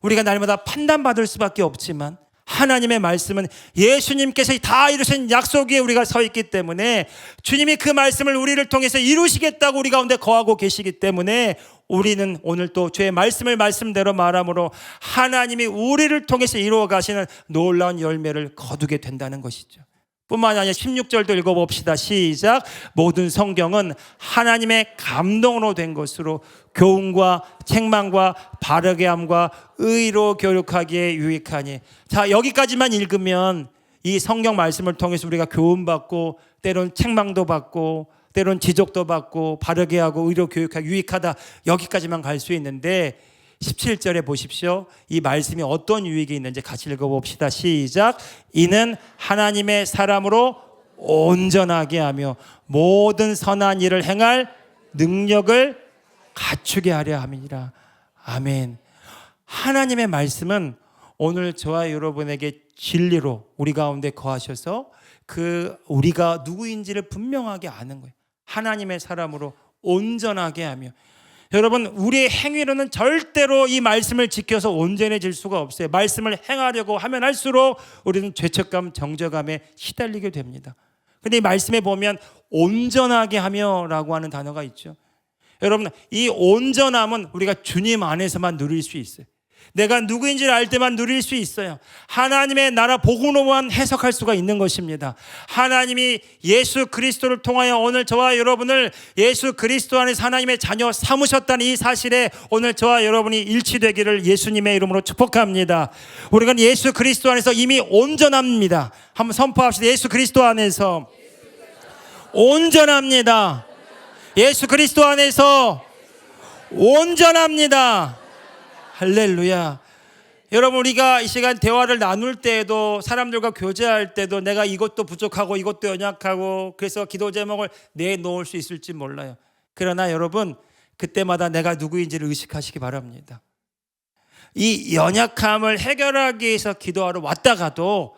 우리가 날마다 판단받을 수밖에 없지만 하나님의 말씀은 예수님께서 다 이루신 약속 위에 우리가 서 있기 때문에 주님이 그 말씀을 우리를 통해서 이루시겠다고 우리 가운데 거하고 계시기 때문에 우리는 오늘 또 주의 말씀을 말씀대로 말함으로 하나님이 우리를 통해서 이루어 가시는 놀라운 열매를 거두게 된다는 것이죠. 뿐만 아니라 16절도 읽어봅시다. 시작. 모든 성경은 하나님의 감동으로 된 것으로 교훈과 책망과 바르게 함과 의로 교육하기에 유익하니. 자, 여기까지만 읽으면 이 성경 말씀을 통해서 우리가 교훈받고 때론 책망도 받고 때론 지적도 받고 바르게 하고 의로 교육하기 유익하다, 여기까지만 갈 수 있는데 17절에 보십시오. 이 말씀이 어떤 유익이 있는지 같이 읽어봅시다. 시작. 이는 하나님의 사람으로 온전하게 하며 모든 선한 일을 행할 능력을 갖추게 하려 함이니라. 아멘. 하나님의 말씀은 오늘 저와 여러분에게 진리로 우리 가운데 거하셔서 그 우리가 누구인지를 분명하게 아는 거예요. 하나님의 사람으로 온전하게 하며. 여러분, 우리의 행위로는 절대로 이 말씀을 지켜서 온전해질 수가 없어요. 말씀을 행하려고 하면 할수록 우리는 죄책감, 정죄감에 시달리게 됩니다. 그런데 이 말씀에 보면 온전하게 하며 라고 하는 단어가 있죠. 여러분, 이 온전함은 우리가 주님 안에서만 누릴 수 있어요. 내가 누구인지를 알 때만 누릴 수 있어요. 하나님의 나라 복음으로만 해석할 수가 있는 것입니다. 하나님이 예수 그리스도를 통하여 오늘 저와 여러분을 예수 그리스도 안에서 하나님의 자녀 삼으셨다는 이 사실에 오늘 저와 여러분이 일치되기를 예수님의 이름으로 축복합니다. 우리가 예수 그리스도 안에서 이미 온전합니다. 한번 선포합시다. 예수 그리스도 안에서 온전합니다. 예수 그리스도 안에서 온전합니다. 할렐루야. 여러분, 우리가 이 시간 대화를 나눌 때에도 사람들과 교제할 때도 내가 이것도 부족하고 이것도 연약하고 그래서 기도 제목을 내놓을 수 있을지 몰라요. 그러나 여러분, 그때마다 내가 누구인지를 의식하시기 바랍니다. 이 연약함을 해결하기 위해서 기도하러 왔다가도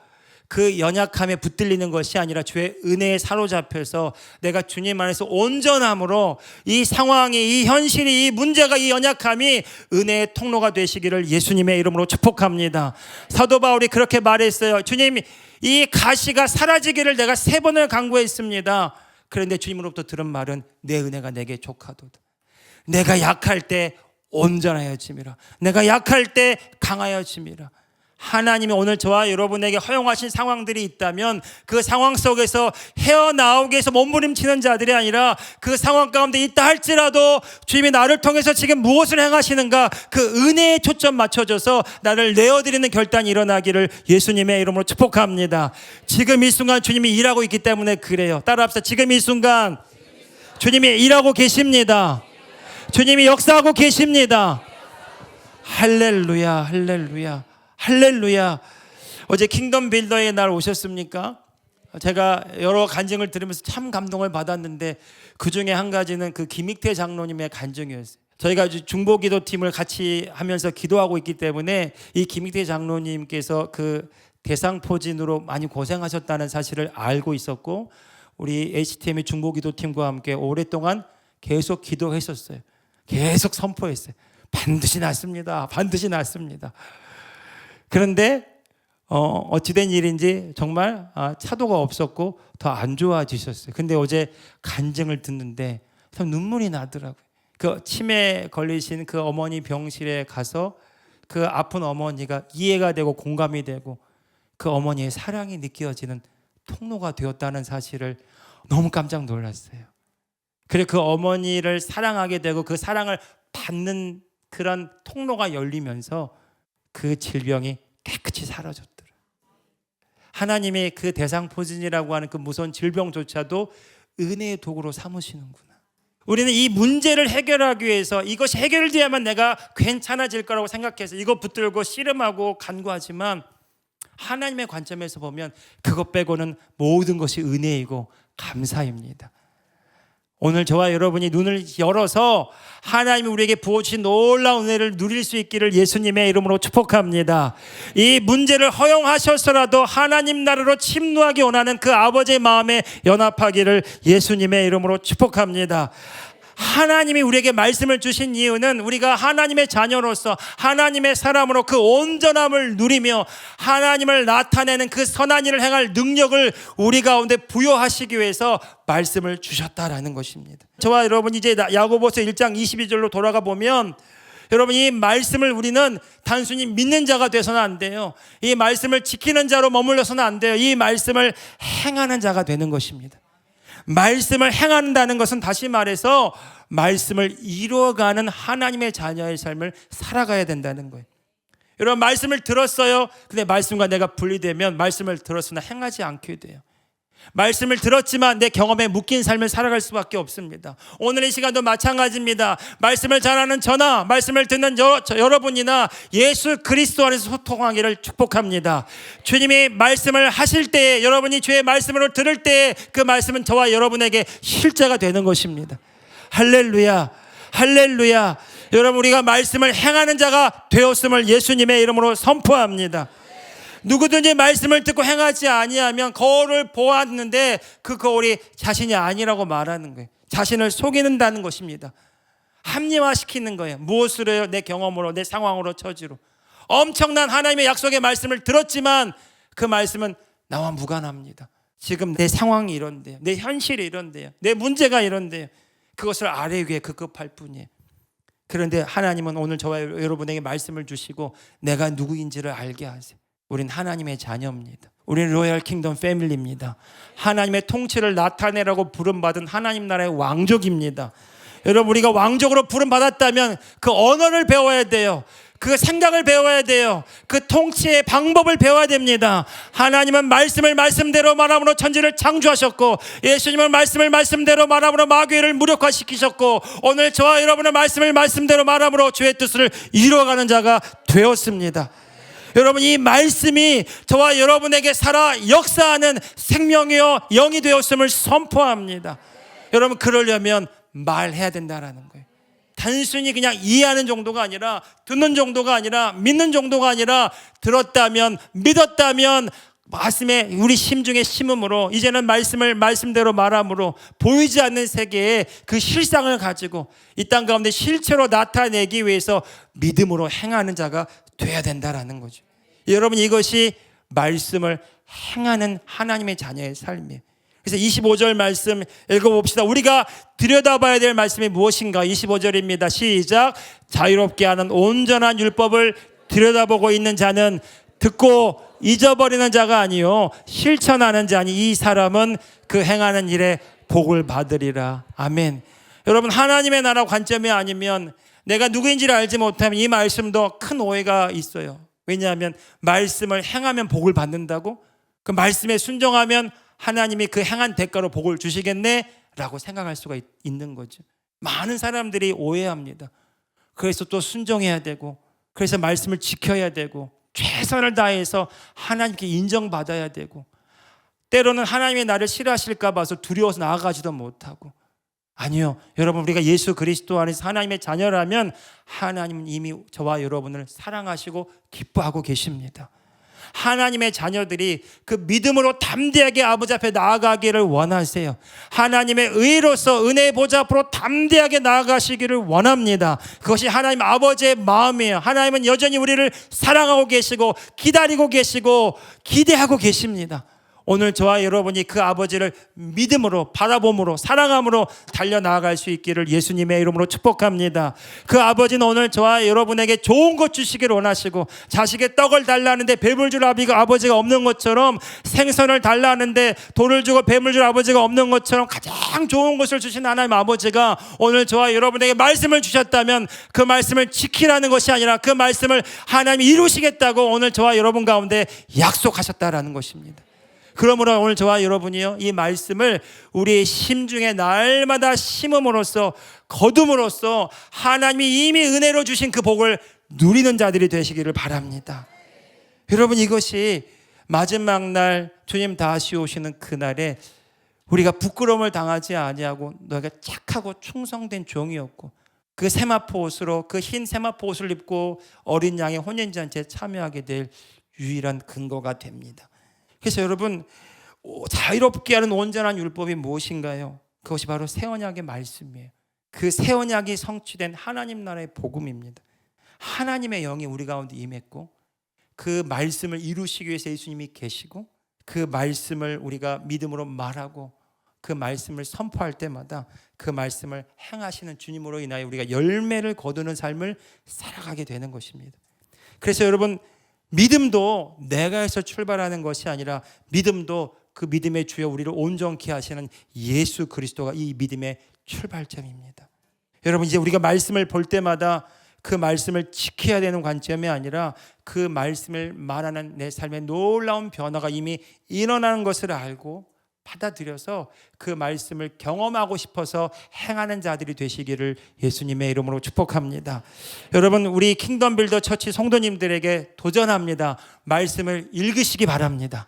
그 연약함에 붙들리는 것이 아니라 주의 은혜에 사로잡혀서 내가 주님 안에서 온전함으로 이 상황이, 이 현실이, 이 문제가, 이 연약함이 은혜의 통로가 되시기를 예수님의 이름으로 축복합니다. 사도 바울이 그렇게 말했어요. 주님, 이 가시가 사라지기를 내가 3번을 간구했습니다. 그런데 주님으로부터 들은 말은 내 은혜가 내게 족하도다. 내가 약할 때 온전하여짐이라. 내가 약할 때 강하여짐이라. 하나님이 오늘 저와 여러분에게 허용하신 상황들이 있다면 그 상황 속에서 헤어나오기 위해서 몸부림치는 자들이 아니라 그 상황 가운데 있다 할지라도 주님이 나를 통해서 지금 무엇을 행하시는가 그 은혜에 초점 맞춰줘서 나를 내어드리는 결단이 일어나기를 예수님의 이름으로 축복합니다. 지금 이 순간 주님이 일하고 있기 때문에 그래요. 따라합시다. 지금 이 순간 주님이 일하고 계십니다. 주님이 역사하고 계십니다. 할렐루야, 할렐루야, 할렐루야. 어제 킹덤 빌더의 날 오셨습니까? 제가 여러 간증을 들으면서 참 감동을 받았는데 그 중에 한 가지는 그 김익태 장로님의 간증이었어요. 저희가 중보기도팀을 같이 하면서 기도하고 있기 때문에 이 김익태 장로님께서 그 대상포진으로 많이 고생하셨다는 사실을 알고 있었고 우리 HTM의 중보기도팀과 함께 오랫동안 계속 기도했었어요. 계속 선포했어요. 반드시 낫습니다. 반드시 낫습니다. 그런데 어찌된 일인지 정말 차도가 없었고 더 안 좋아지셨어요. 근데 어제 간증을 듣는데 참 눈물이 나더라고요. 그 치매 걸리신 그 어머니 병실에 가서 그 아픈 어머니가 이해가 되고 공감이 되고 그 어머니의 사랑이 느껴지는 통로가 되었다는 사실을 너무 깜짝 놀랐어요. 그리고 그 어머니를 사랑하게 되고 그 사랑을 받는 그런 통로가 열리면서 그 질병이 깨끗이 사라졌더라. 하나님의 그 대상포진이라고 하는 그 무서운 질병조차도 은혜의 도구로 삼으시는구나. 우리는 이 문제를 해결하기 위해서 이것이 해결돼야만 내가 괜찮아질 거라고 생각해서 이거 붙들고 씨름하고 간구하지만 하나님의 관점에서 보면 그것 빼고는 모든 것이 은혜이고 감사입니다. 오늘 저와 여러분이 눈을 열어서 하나님이 우리에게 부어주신 놀라운 은혜를 누릴 수 있기를 예수님의 이름으로 축복합니다. 이 문제를 허용하셔서라도 하나님 나라로 침노하기 원하는 그 아버지의 마음에 연합하기를 예수님의 이름으로 축복합니다. 하나님이 우리에게 말씀을 주신 이유는 우리가 하나님의 자녀로서 하나님의 사람으로 그 온전함을 누리며 하나님을 나타내는 그 선한 일을 행할 능력을 우리 가운데 부여하시기 위해서 말씀을 주셨다라는 것입니다. 저와 여러분 이제 야고보서 1장 22절로 돌아가 보면 여러분 이 말씀을 우리는 단순히 믿는 자가 돼서는 안 돼요. 이 말씀을 지키는 자로 머물러서는 안 돼요. 이 말씀을 행하는 자가 되는 것입니다. 말씀을 행한다는 것은 다시 말해서 말씀을 이루어가는 하나님의 자녀의 삶을 살아가야 된다는 거예요. 여러분 말씀을 들었어요. 근데 말씀과 내가 분리되면 말씀을 들었으나 행하지 않게 돼요. 말씀을 들었지만 내 경험에 묶인 삶을 살아갈 수밖에 없습니다. 오늘 이 시간도 마찬가지입니다. 말씀을 전하는 저나 말씀을 듣는 여러분이나 예수 그리스도 안에서 소통하기를 축복합니다. 주님이 말씀을 하실 때에 여러분이 주의 말씀으로 들을 때에 그 말씀은 저와 여러분에게 실제가 되는 것입니다. 할렐루야, 할렐루야. 여러분 우리가 말씀을 행하는 자가 되었음을 예수님의 이름으로 선포합니다. 누구든지 말씀을 듣고 행하지 아니하면 거울을 보았는데 그 거울이 자신이 아니라고 말하는 거예요. 자신을 속이는다는 것입니다. 합리화시키는 거예요. 무엇으로요? 내 경험으로, 내 상황으로, 처지로. 엄청난 하나님의 약속의 말씀을 들었지만 그 말씀은 나와 무관합니다. 지금 내 상황이 이런데요. 내 현실이 이런데요. 내 문제가 이런데요. 그것을 아래 위에 급급할 뿐이에요. 그런데 하나님은 오늘 저와 여러분에게 말씀을 주시고 내가 누구인지를 알게 하세요. 우린 하나님의 자녀입니다. 우리는 로얄 킹덤 패밀리입니다. 하나님의 통치를 나타내라고 부름받은 하나님 나라의 왕족입니다. 여러분 우리가 왕족으로 부름받았다면 그 언어를 배워야 돼요. 그 생각을 배워야 돼요. 그 통치의 방법을 배워야 됩니다. 하나님은 말씀을 말씀대로 말함으로 천지를 창조하셨고 예수님은 말씀을 말씀대로 말함으로 마귀를 무력화시키셨고 오늘 저와 여러분은 말씀을 말씀대로 말함으로 주의 뜻을 이루어가는 자가 되었습니다. 여러분 이 말씀이 저와 여러분에게 살아 역사하는 생명이요 영이 되었음을 선포합니다. 여러분 그러려면 말해야 된다라는 거예요. 단순히 그냥 이해하는 정도가 아니라, 듣는 정도가 아니라, 믿는 정도가 아니라, 들었다면, 믿었다면 말씀에 우리 심중에 심음으로, 이제는 말씀을 말씀대로 말함으로 보이지 않는 세계에 그 실상을 가지고 이 땅 가운데 실체로 나타내기 위해서 믿음으로 행하는 자가 돼야 된다라는 거죠. 여러분, 이것이 말씀을 행하는 하나님의 자녀의 삶이에요. 그래서 25절 말씀 읽어봅시다. 우리가 들여다봐야 될 말씀이 무엇인가? 25절입니다. 시작. 자유롭게 하는 온전한 율법을 들여다보고 있는 자는 듣고 잊어버리는 자가 아니요 실천하는 자니 이 사람은 그 행하는 일에 복을 받으리라. 아멘. 여러분, 하나님의 나라 관점이 아니면, 내가 누구인지를 알지 못하면 이 말씀도 큰 오해가 있어요. 왜냐하면 말씀을 행하면 복을 받는다고? 그 말씀에 순종하면 하나님이 그 행한 대가로 복을 주시겠네? 라고 생각할 수가 있는 거죠. 많은 사람들이 오해합니다. 그래서 또 순종해야 되고, 그래서 말씀을 지켜야 되고, 최선을 다해서 하나님께 인정받아야 되고, 때로는 하나님의 나를 싫어하실까 봐서 두려워서 나아가지도 못하고. 아니요, 여러분, 우리가 예수 그리스도 안에서 하나님의 자녀라면 하나님은 이미 저와 여러분을 사랑하시고 기뻐하고 계십니다. 하나님의 자녀들이 그 믿음으로 담대하게 아버지 앞에 나아가기를 원하세요. 하나님의 의로서 은혜의 보좌 앞으로 담대하게 나아가시기를 원합니다. 그것이 하나님 아버지의 마음이에요. 하나님은 여전히 우리를 사랑하고 계시고 기다리고 계시고 기대하고 계십니다. 오늘 저와 여러분이 그 아버지를 믿음으로 바라봄으로 사랑함으로 달려나아갈 수 있기를 예수님의 이름으로 축복합니다. 그 아버지는 오늘 저와 여러분에게 좋은 것 주시기를 원하시고, 자식의 떡을 달라는데 뱀을 줄 아버지가 없는 것처럼, 생선을 달라는데 돌을 주고 뱀을 줄 아버지가 없는 것처럼 가장 좋은 것을 주신 하나님 아버지가 오늘 저와 여러분에게 말씀을 주셨다면 그 말씀을 지키라는 것이 아니라 그 말씀을 하나님이 이루시겠다고 오늘 저와 여러분 가운데 약속하셨다라는 것입니다. 그러므로 오늘 저와 여러분이요, 이 말씀을 우리의 심중에 날마다 심음으로써 거둠으로써 하나님이 이미 은혜로 주신 그 복을 누리는 자들이 되시기를 바랍니다. 여러분, 이것이 마지막 날 주님 다시 오시는 그날에 우리가 부끄러움을 당하지 아니하고 너희가 착하고 충성된 종이었고 그 세마포 옷으로, 그 흰 세마포 옷을 입고 어린 양의 혼인잔치에 참여하게 될 유일한 근거가 됩니다. 그래서 여러분, 자유롭게 하는 온전한 율법이 무엇인가요? 그것이 바로 새 언약의 말씀이에요. 그 새 언약이 성취된 하나님 나라의 복음입니다. 하나님의 영이 우리 가운데 임했고 그 말씀을 이루시기 위해서 예수님이 계시고, 그 말씀을 우리가 믿음으로 말하고 그 말씀을 선포할 때마다 그 말씀을 행하시는 주님으로 인하여 우리가 열매를 거두는 삶을 살아가게 되는 것입니다. 그래서 여러분, 믿음도 내가 해서 출발하는 것이 아니라 믿음도 그 믿음의 주여 우리를 온전케 하시는 예수 그리스도가 이 믿음의 출발점입니다. 여러분, 이제 우리가 말씀을 볼 때마다 그 말씀을 지켜야 되는 관점이 아니라 그 말씀을 말하는 내 삶의 놀라운 변화가 이미 일어나는 것을 알고 받아들여서 그 말씀을 경험하고 싶어서 행하는 자들이 되시기를 예수님의 이름으로 축복합니다. 여러분, 우리 킹덤 빌더 처치 성도님들에게 도전합니다. 말씀을 읽으시기 바랍니다.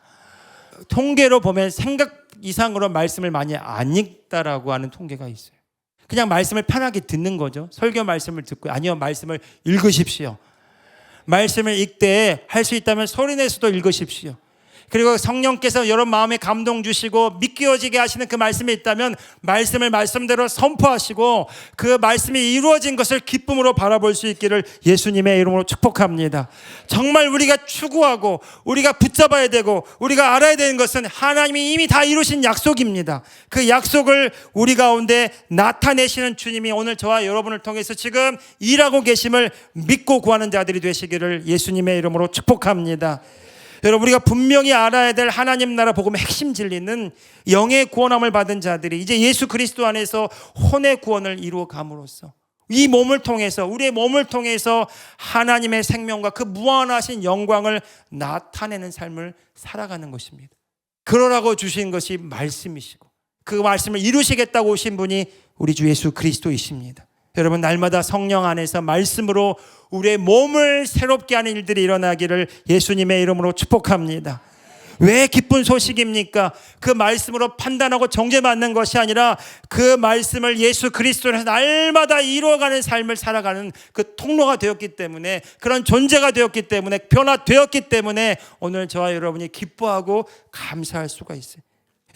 통계로 보면 생각 이상으로 말씀을 많이 안 읽다라고 하는 통계가 있어요. 그냥 말씀을 편하게 듣는 거죠. 설교 말씀을 듣고. 아니요, 말씀을 읽으십시오. 말씀을 읽되 할 수 있다면 소리내서도 읽으십시오. 그리고 성령께서 여러분 마음에 감동 주시고 믿겨지게 하시는 그 말씀이 있다면 말씀을 말씀대로 선포하시고 그 말씀이 이루어진 것을 기쁨으로 바라볼 수 있기를 예수님의 이름으로 축복합니다. 정말 우리가 추구하고 우리가 붙잡아야 되고 우리가 알아야 되는 것은 하나님이 이미 다 이루신 약속입니다. 그 약속을 우리 가운데 나타내시는 주님이 오늘 저와 여러분을 통해서 지금 일하고 계심을 믿고 구하는 자들이 되시기를 예수님의 이름으로 축복합니다. 여러분, 우리가 분명히 알아야 될 하나님 나라 복음의 핵심 진리는 영의 구원함을 받은 자들이 이제 예수 그리스도 안에서 혼의 구원을 이루어 감으로써 이 몸을 통해서, 우리의 몸을 통해서 하나님의 생명과 그 무한하신 영광을 나타내는 삶을 살아가는 것입니다. 그러라고 주신 것이 말씀이시고 그 말씀을 이루시겠다고 오신 분이 우리 주 예수 그리스도이십니다. 여러분, 날마다 성령 안에서 말씀으로 우리의 몸을 새롭게 하는 일들이 일어나기를 예수님의 이름으로 축복합니다. 왜 기쁜 소식입니까? 그 말씀으로 판단하고 정죄받는 것이 아니라 그 말씀을 예수 그리스도로 해서 날마다 이루어가는 삶을 살아가는 그 통로가 되었기 때문에, 그런 존재가 되었기 때문에, 변화되었기 때문에 오늘 저와 여러분이 기뻐하고 감사할 수가 있어요.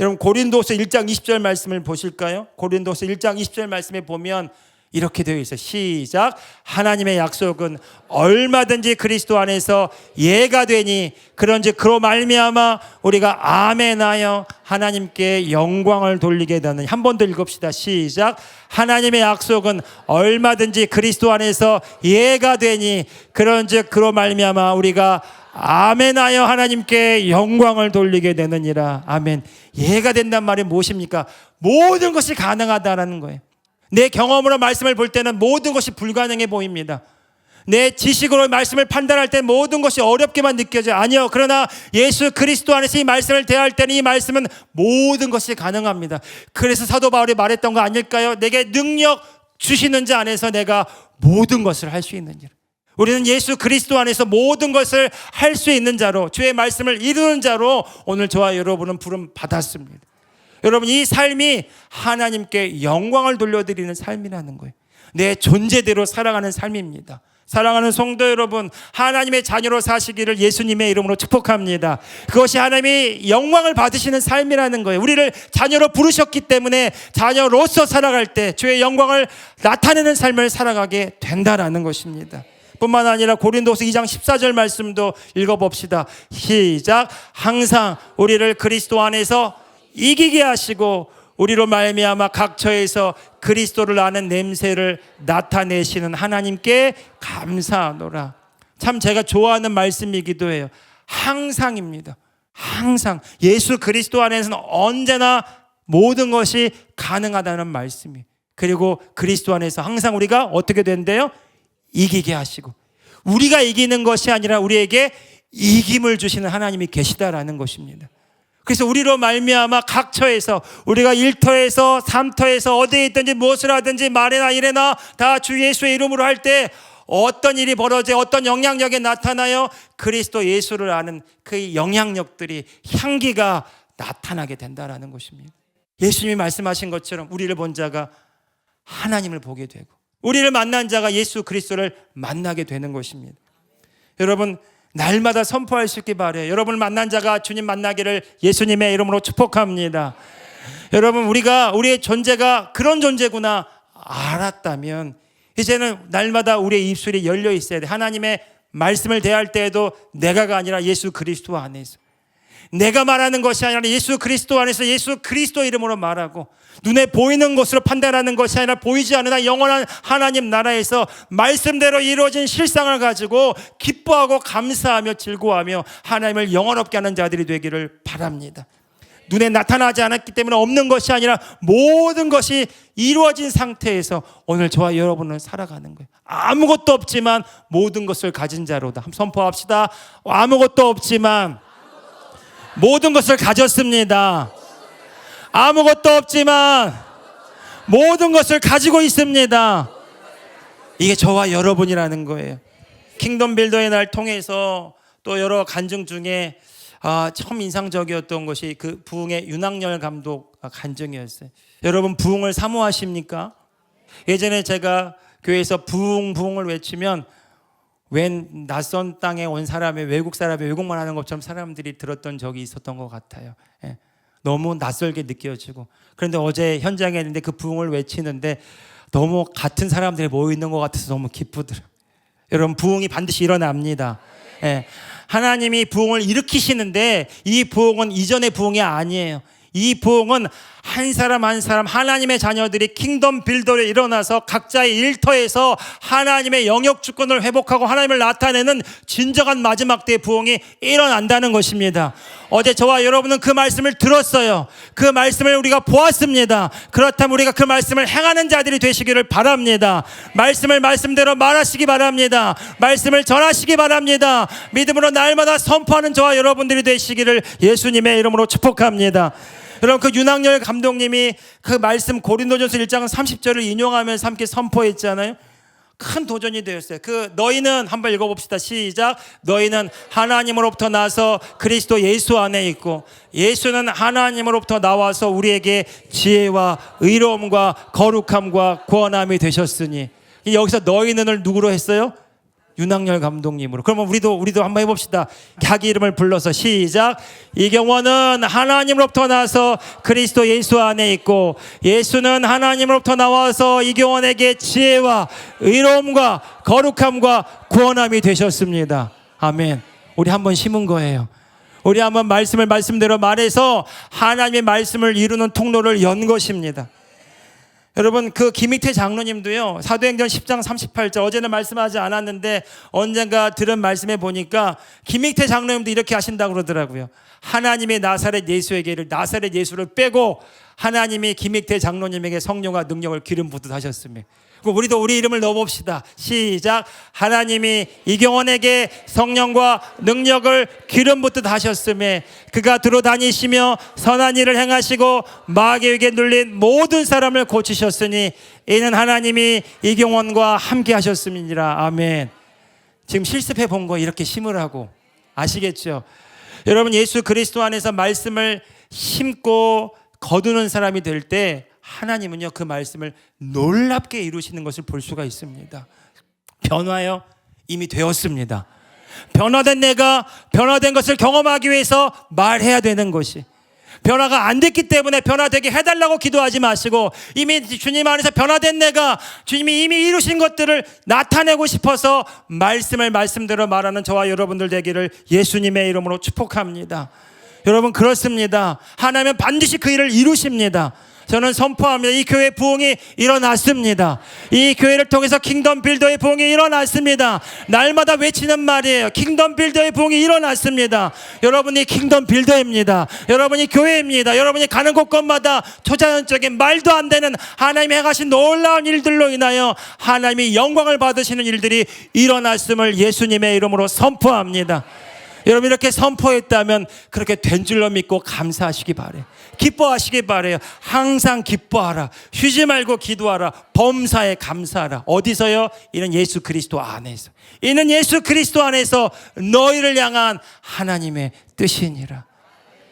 여러분 고린도서 1장 20절 말씀을 보실까요? 고린도서 1장 20절 말씀에 보면 이렇게 되어 있어요. 시작. 하나님의 약속은 얼마든지 그리스도 안에서 예가 되니 그런즉 그로 말미암아 우리가 아멘하여 하나님께 영광을 돌리게 되는. 한 번 더 읽읍시다. 시작. 하나님의 약속은 얼마든지 그리스도 안에서 예가 되니 그런즉 그로 말미암아 우리가 아멘하여 하나님께 영광을 돌리게 되느니라. 아멘. 예가 된단 말이 무엇입니까? 모든 것이 가능하다라는 거예요. 내 경험으로 말씀을 볼 때는 모든 것이 불가능해 보입니다. 내 지식으로 말씀을 판단할 때 모든 것이 어렵게만 느껴져요. 아니요. 그러나 예수 그리스도 안에서 이 말씀을 대할 때는 이 말씀은 모든 것이 가능합니다. 그래서 사도 바울이 말했던 거 아닐까요? 내게 능력 주시는 자 안에서 내가 모든 것을 할 수 있는 자. 우리는 예수 그리스도 안에서 모든 것을 할 수 있는 자로, 주의 말씀을 이루는 자로 오늘 저와 여러분은 부름 받았습니다. 여러분, 이 삶이 하나님께 영광을 돌려드리는 삶이라는 거예요. 내 존재대로 살아가는 삶입니다. 사랑하는 성도 여러분, 하나님의 자녀로 사시기를 예수님의 이름으로 축복합니다. 그것이 하나님이 영광을 받으시는 삶이라는 거예요. 우리를 자녀로 부르셨기 때문에 자녀로서 살아갈 때 주의 영광을 나타내는 삶을 살아가게 된다라는 것입니다. 뿐만 아니라 고린도서 2장 14절 말씀도 읽어봅시다. 시작. 항상 우리를 그리스도 안에서 이기게 하시고 우리로 말미암아 각처에서 그리스도를 아는 냄새를 나타내시는 하나님께 감사하노라. 참 제가 좋아하는 말씀이기도 해요. 항상입니다. 항상 예수 그리스도 안에서는 언제나 모든 것이 가능하다는 말씀이에요. 그리고 그리스도 안에서 항상 우리가 어떻게 된대요? 이기게 하시고, 우리가 이기는 것이 아니라 우리에게 이김을 주시는 하나님이 계시다라는 것입니다. 그래서 우리로 말미암아 각처에서, 우리가 일터에서 삼터에서 어디에 있든지 무엇을 하든지 말이나 일이나 다 주 예수의 이름으로 할 때 어떤 일이 벌어져, 어떤 영향력이 나타나요? 그리스도 예수를 아는 그 영향력들이, 향기가 나타나게 된다라는 것입니다. 예수님이 말씀하신 것처럼 우리를 본 자가 하나님을 보게 되고 우리를 만난 자가 예수 그리스도를 만나게 되는 것입니다. 여러분, 날마다 선포할 수 있기 바라요. 여러분을 만난 자가 주님 만나기를 예수님의 이름으로 축복합니다. 여러분, 우리의 존재가 그런 존재구나 알았다면 이제는 날마다 우리의 입술이 열려 있어야 돼. 하나님의 말씀을 대할 때에도 내가가 아니라 예수 그리스도 안에서, 내가 말하는 것이 아니라 예수 그리스도 안에서 예수 그리스도 이름으로 말하고, 눈에 보이는 것으로 판단하는 것이 아니라 보이지 않으나 영원한 하나님 나라에서 말씀대로 이루어진 실상을 가지고 기뻐하고 감사하며 즐거워하며 하나님을 영원롭게 하는 자들이 되기를 바랍니다. 눈에 나타나지 않았기 때문에 없는 것이 아니라 모든 것이 이루어진 상태에서 오늘 저와 여러분은 살아가는 거예요. 아무것도 없지만 모든 것을 가진 자로다. 한번 선포합시다. 아무것도 없지만 모든 것을 가졌습니다. 아무것도 없지만 모든 것을 가지고 있습니다. 이게 저와 여러분이라는 거예요. 킹덤 빌더의 날 통해서 또 여러 간증 중에 처음 인상적이었던 것이 그 부흥의 윤학열 감독 간증이었어요. 여러분, 부흥을 사모하십니까? 예전에 제가 교회에서 부흥을 외치면 웬 낯선 땅에 온 사람의, 외국 사람이 외국만 하는 것처럼 사람들이 들었던 적이 있었던 것 같아요. 예. 너무 낯설게 느껴지고. 그런데 어제 현장에 있는데 그 부흥을 외치는데 너무 같은 사람들이 모여 있는 것 같아서 너무 기쁘더라고요. 여러분, 부흥이 반드시 일어납니다. 예. 하나님이 부흥을 일으키시는데 이 부흥은 이전의 부흥이 아니에요. 이 부흥은 한 사람 한 사람 하나님의 자녀들이 킹덤 빌더로 일어나서 각자의 일터에서 하나님의 영역 주권을 회복하고 하나님을 나타내는 진정한 마지막 때의 부흥이 일어난다는 것입니다. 어제 저와 여러분은 그 말씀을 들었어요. 그 말씀을 우리가 보았습니다. 그렇다면 우리가 그 말씀을 행하는 자들이 되시기를 바랍니다. 말씀을 말씀대로 말하시기 바랍니다. 말씀을 전하시기 바랍니다. 믿음으로 날마다 선포하는 저와 여러분들이 되시기를 예수님의 이름으로 축복합니다. 여러분, 그 윤학열 감독님이 그 말씀 고린도전서 1장 30절을 인용하면서 함께 선포했잖아요. 큰 도전이 되었어요. 너희는 한번 읽어봅시다. 시작. 너희는 하나님으로부터 나서 그리스도 예수 안에 있고 예수는 하나님으로부터 나와서 우리에게 지혜와 의로움과 거룩함과 구원함이 되셨으니. 여기서 너희는을 누구로 했어요? 윤학열 감독님으로. 그러면 우리도 한번 해봅시다. 자기 이름을 불러서 시작. 이경원은 하나님으로부터 나와서 그리스도 예수 안에 있고 예수는 하나님으로부터 나와서 이경원에게 지혜와 의로움과 거룩함과 구원함이 되셨습니다. 아멘. 우리 한번 심은 거예요. 우리 한번 말씀대로 말해서 하나님의 말씀을 이루는 통로를 연 것입니다. 여러분, 김익태 장로님도요, 사도행전 10장 38절, 어제는 말씀하지 않았는데 언젠가 들은 말씀에 보니까 김익태 장로님도 이렇게 하신다고 그러더라고요. 하나님의 나사렛 예수를 빼고 하나님이 김익태 장로님에게 성령과 능력을 기름 붓듯 하셨으며, 우리도 우리 이름을 넣어봅시다. 시작. 하나님이 이경원에게 성령과 능력을 기름 붓듯 하셨으며 그가 들어다니시며 선한 일을 행하시고 마귀에게 눌린 모든 사람을 고치셨으니 이는 하나님이 이경원과 함께 하셨음이니라. 아멘. 지금 실습해 본 거 이렇게 심으라고. 아시겠죠? 여러분, 예수 그리스도 안에서 말씀을 심고 거두는 사람이 될 때 하나님은요, 그 말씀을 놀랍게 이루시는 것을 볼 수가 있습니다. 변화요, 이미 되었습니다. 변화된 내가 변화된 것을 경험하기 위해서 말해야 되는 것이, 변화가 안 됐기 때문에 변화되게 해달라고 기도하지 마시고 이미 주님 안에서 변화된 내가 주님이 이미 이루신 것들을 나타내고 싶어서 말씀대로 말하는 저와 여러분들 되기를 예수님의 이름으로 축복합니다. 여러분, 그렇습니다. 하나님은 반드시 그 일을 이루십니다. 저는 선포합니다. 이 교회 부흥이 일어났습니다. 이 교회를 통해서 킹덤 빌더의 부흥이 일어났습니다. 날마다 외치는 말이에요. 킹덤 빌더의 부흥이 일어났습니다. 여러분이 킹덤 빌더입니다. 여러분이 교회입니다. 여러분이 가는 곳곳마다 초자연적인 말도 안 되는 하나님이 행하신 놀라운 일들로 인하여 하나님이 영광을 받으시는 일들이 일어났음을 예수님의 이름으로 선포합니다. 여러분, 이렇게 선포했다면 그렇게 된 줄로 믿고 감사하시기 바래요. 기뻐하시기 바래요. 항상 기뻐하라. 쉬지 말고 기도하라. 범사에 감사하라. 어디서요? 이는 예수 그리스도 안에서. 이는 예수 그리스도 안에서 너희를 향한 하나님의 뜻이니라.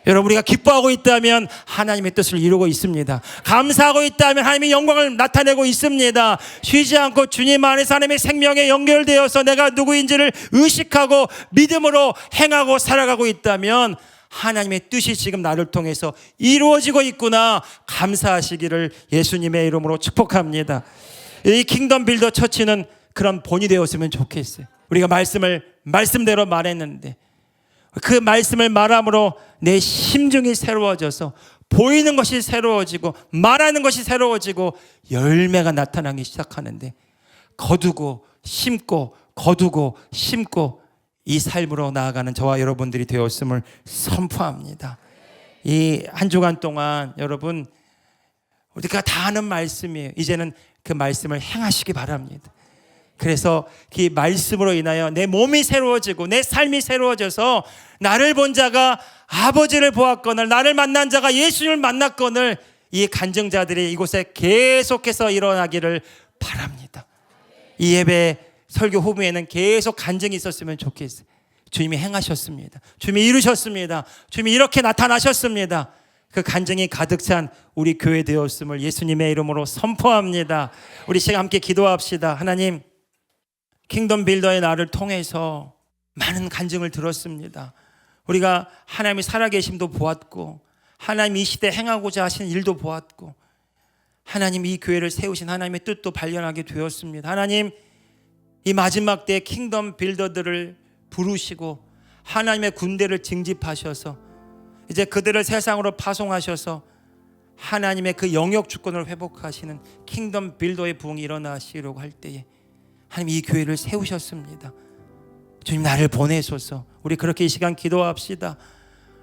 여러분, 우리가 기뻐하고 있다면 하나님의 뜻을 이루고 있습니다. 감사하고 있다면 하나님의 영광을 나타내고 있습니다. 쉬지 않고 주님 안에서 하나님의 생명에 연결되어서 내가 누구인지를 의식하고 믿음으로 행하고 살아가고 있다면 하나님의 뜻이 지금 나를 통해서 이루어지고 있구나 감사하시기를 예수님의 이름으로 축복합니다. 이 킹덤 빌더 처치는 그런 본이 되었으면 좋겠어요. 우리가 말씀대로 말했는데 그 말씀을 말함으로 내 심중이 새로워져서 보이는 것이 새로워지고 말하는 것이 새로워지고 열매가 나타나기 시작하는데 거두고 심고 거두고 심고 이 삶으로 나아가는 저와 여러분들이 되었음을 선포합니다. 이 한 주간 동안 여러분 우리가 다 아는 말씀이에요. 이제는 그 말씀을 행하시기 바랍니다. 그래서 그 말씀으로 인하여 내 몸이 새로워지고 내 삶이 새로워져서 나를 본 자가 아버지를 보았거늘 나를 만난 자가 예수를 만났거늘 이 간증자들이 이곳에 계속해서 일어나기를 바랍니다. 이 예배 설교 후에는 계속 간증이 있었으면 좋겠어요. 주님이 행하셨습니다. 주님이 이루셨습니다. 주님이 이렇게 나타나셨습니다. 그 간증이 가득 찬 우리 교회 되었음을 예수님의 이름으로 선포합니다. 우리 시간 함께 기도합시다. 하나님, 킹덤 빌더의 나를 통해서 많은 간증을 들었습니다. 우리가 하나님이 살아계심도 보았고 하나님 이 시대에 행하고자 하신 일도 보았고 하나님 이 교회를 세우신 하나님의 뜻도 발견하게 되었습니다. 하나님, 이 마지막 때에 킹덤 빌더들을 부르시고 하나님의 군대를 징집하셔서 이제 그들을 세상으로 파송하셔서 하나님의 그 영역 주권을 회복하시는 킹덤 빌더의 부흥이 일어나시려고 할 때에 하나님 이 교회를 세우셨습니다. 주님, 나를 보내소서. 우리 그렇게 이 시간 기도합시다.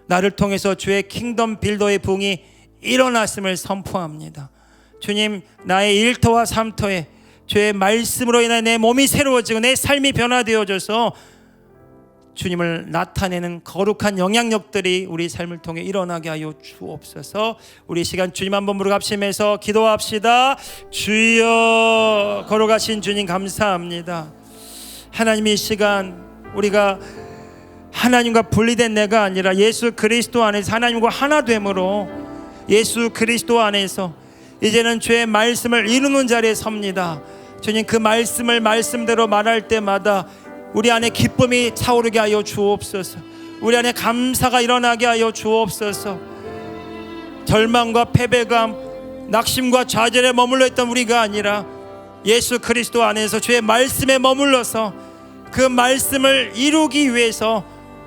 나를 통해서 주의 킹덤 빌더의 부흥이 일어났음을 선포합니다. 주님, 나의 일터와 삼터에 주의 말씀으로 인해 내 몸이 새로워지고 내 삶이 변화되어져서 주님을 나타내는 거룩한 영향력들이 우리 삶을 통해 일어나게 하여 주옵소서. 우리 시간 주님 한번 무릎 합심해서 기도합시다. 주여, 거룩하신 주님 감사합니다. 하나님, 이 시간 우리가 하나님과 분리된 내가 아니라 예수 그리스도 안에서 하나님과 하나 됨으로 예수 그리스도 안에서 이제는 주의 말씀을 이루는 자리에 섭니다. 주님, 그 말씀을 말씀대로 말할 때마다 우리 안에 기쁨이 차오르게 하여 주옵소서. 우리 안에 감사가 일어나게 하여 주옵소서. 절망과 패배감, 낙심과 좌절에 머물러 있던 우리가 아니라 예수 그리스도 안에서 주의 말씀에 머물러서 그 말씀을 이루기 위해서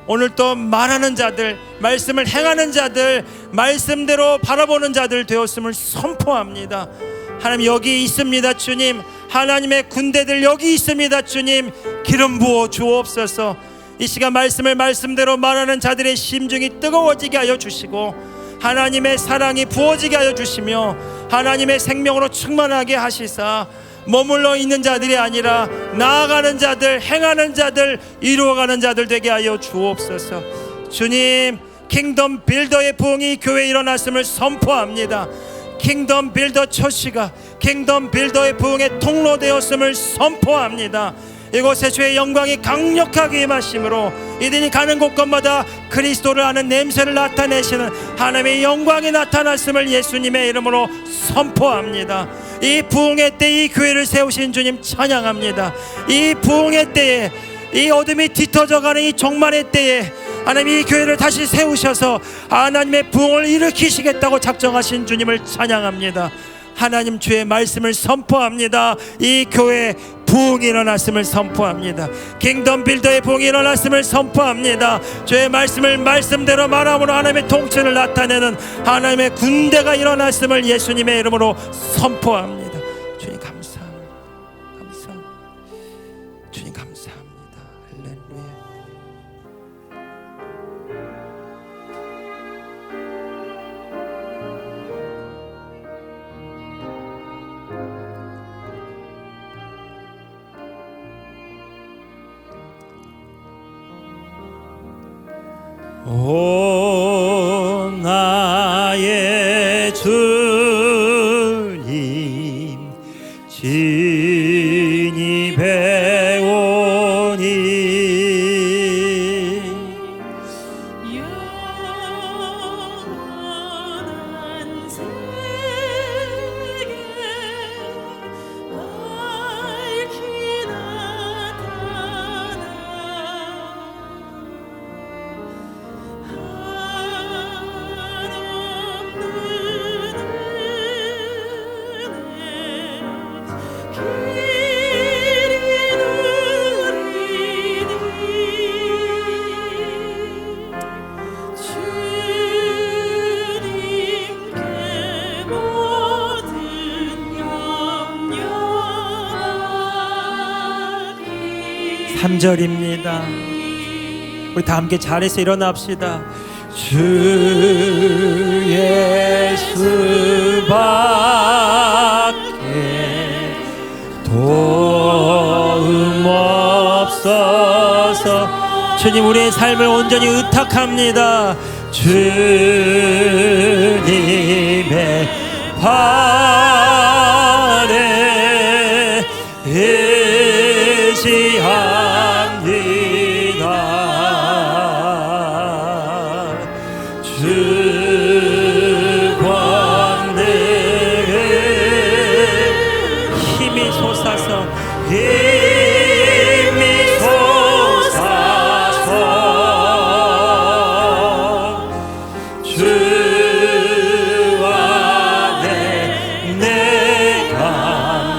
오늘 또 말하는 자들, 말씀을 행하는 자들, 말씀대로 바라보는 자들 되었음을 선포합니다. 하나님, 여기 있습니다. 주님, 하나님의 군대들 여기 있습니다. 주님, 기름 부어 주옵소서. 이 시간 말씀을 말씀대로 말하는 자들의 심중이 뜨거워지게 하여 주시고 하나님의 사랑이 부어지게 하여 주시며 하나님의 생명으로 충만하게 하시사 머물러 있는 자들이 아니라 나아가는 자들, 행하는 자들, 이루어가는 자들 되게 하여 주옵소서. 주님, 킹덤 빌더의 부흥이 교회에 일어났음을 선포합니다. 킹덤 빌더 처치가 킹덤 빌더의 부흥의 통로 되었음을 선포합니다. 이곳에 주의 영광이 강력하게 임하심으로 이들이 가는 곳곳마다 그리스도를 아는 냄새를 나타내시는 하나님의 영광이 나타났음을 예수님의 이름으로 선포합니다. 이 부흥의 때에 이 교회를 세우신 주님 찬양합니다. 이 부흥의 때에, 이 어둠이 뒤터져가는 이 종말의 때에 하나님 이 교회를 다시 세우셔서 하나님의 부흥을 일으키시겠다고 작정하신 주님을 찬양합니다. 하나님, 주의 말씀을 선포합니다. 이 교회 부흥이 일어났음을 선포합니다. 킹덤 빌더의 부흥이 일어났음을 선포합니다. 주의 말씀을 말씀대로 말함으로 하나님의 통치를 나타내는 하나님의 군대가 일어났음을 예수님의 이름으로 선포합니다. 주님 감사합니다. 감사합니다. 주님 감사합니다. 할렐루야. 오 나의 주님, 진이 배우니 영원한 세계 밝히 나타나 주님께 모든 영광이 3절입니다. 우리 다 함께 잘해서 일어납시다. 주 예수밖에 도움 없어서 주님, 우리의 삶을 온전히 의탁합니다. 주님의 발에 의지합니다. 주 광대에 힘이 솟아서 주 안에 내가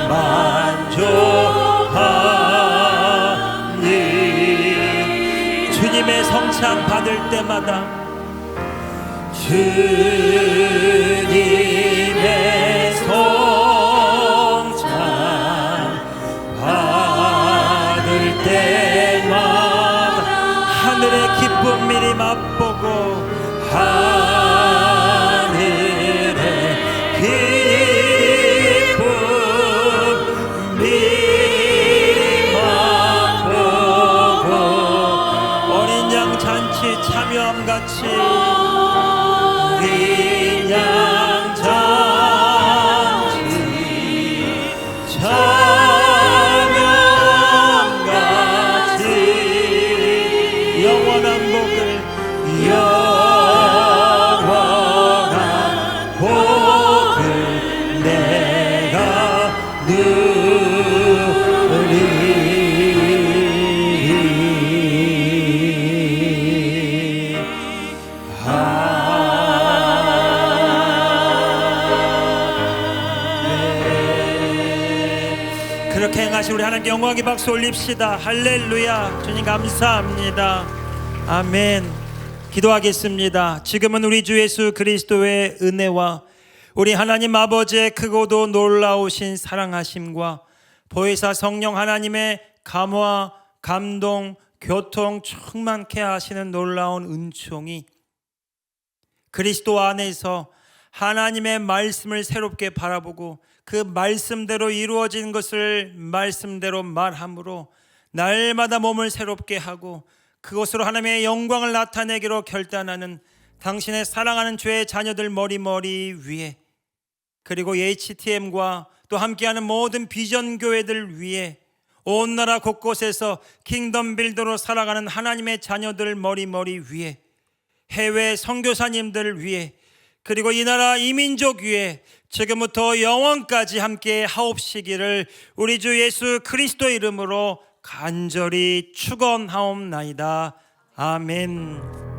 만족하니 주님의 성찬 받을 때마다 주님의 성찬 받을 때마다 하늘의 기쁨 미리 맛보고 하늘의 기쁨 미리 맛보고 그렇게 행하신 우리 하나님께 영광의 박수 올립시다. 할렐루야. 주님 감사합니다. 아멘. 기도하겠습니다. 지금은 우리 주 예수 그리스도의 은혜와 우리 하나님 아버지의 크고도 놀라우신 사랑하심과 보혜사 성령 하나님의 감화, 감동, 교통 충만케 하시는 놀라운 은총이 그리스도 안에서 하나님의 말씀을 새롭게 바라보고 그 말씀대로 이루어진 것을 말씀대로 말함으로 날마다 몸을 새롭게 하고 그것으로 하나님의 영광을 나타내기로 결단하는 당신의 사랑하는 주의 자녀들 머리머리 위에, 그리고 HTM과 또 함께하는 모든 비전 교회들 위에, 온 나라 곳곳에서 킹덤 빌더로 살아가는 하나님의 자녀들 머리머리 위에, 해외 선교사님들 위에, 그리고 이 나라 이민족 위에 지금부터 영원까지 함께 하옵시기를 우리 주 예수 그리스도 이름으로 간절히 축원하옵나이다. 아멘.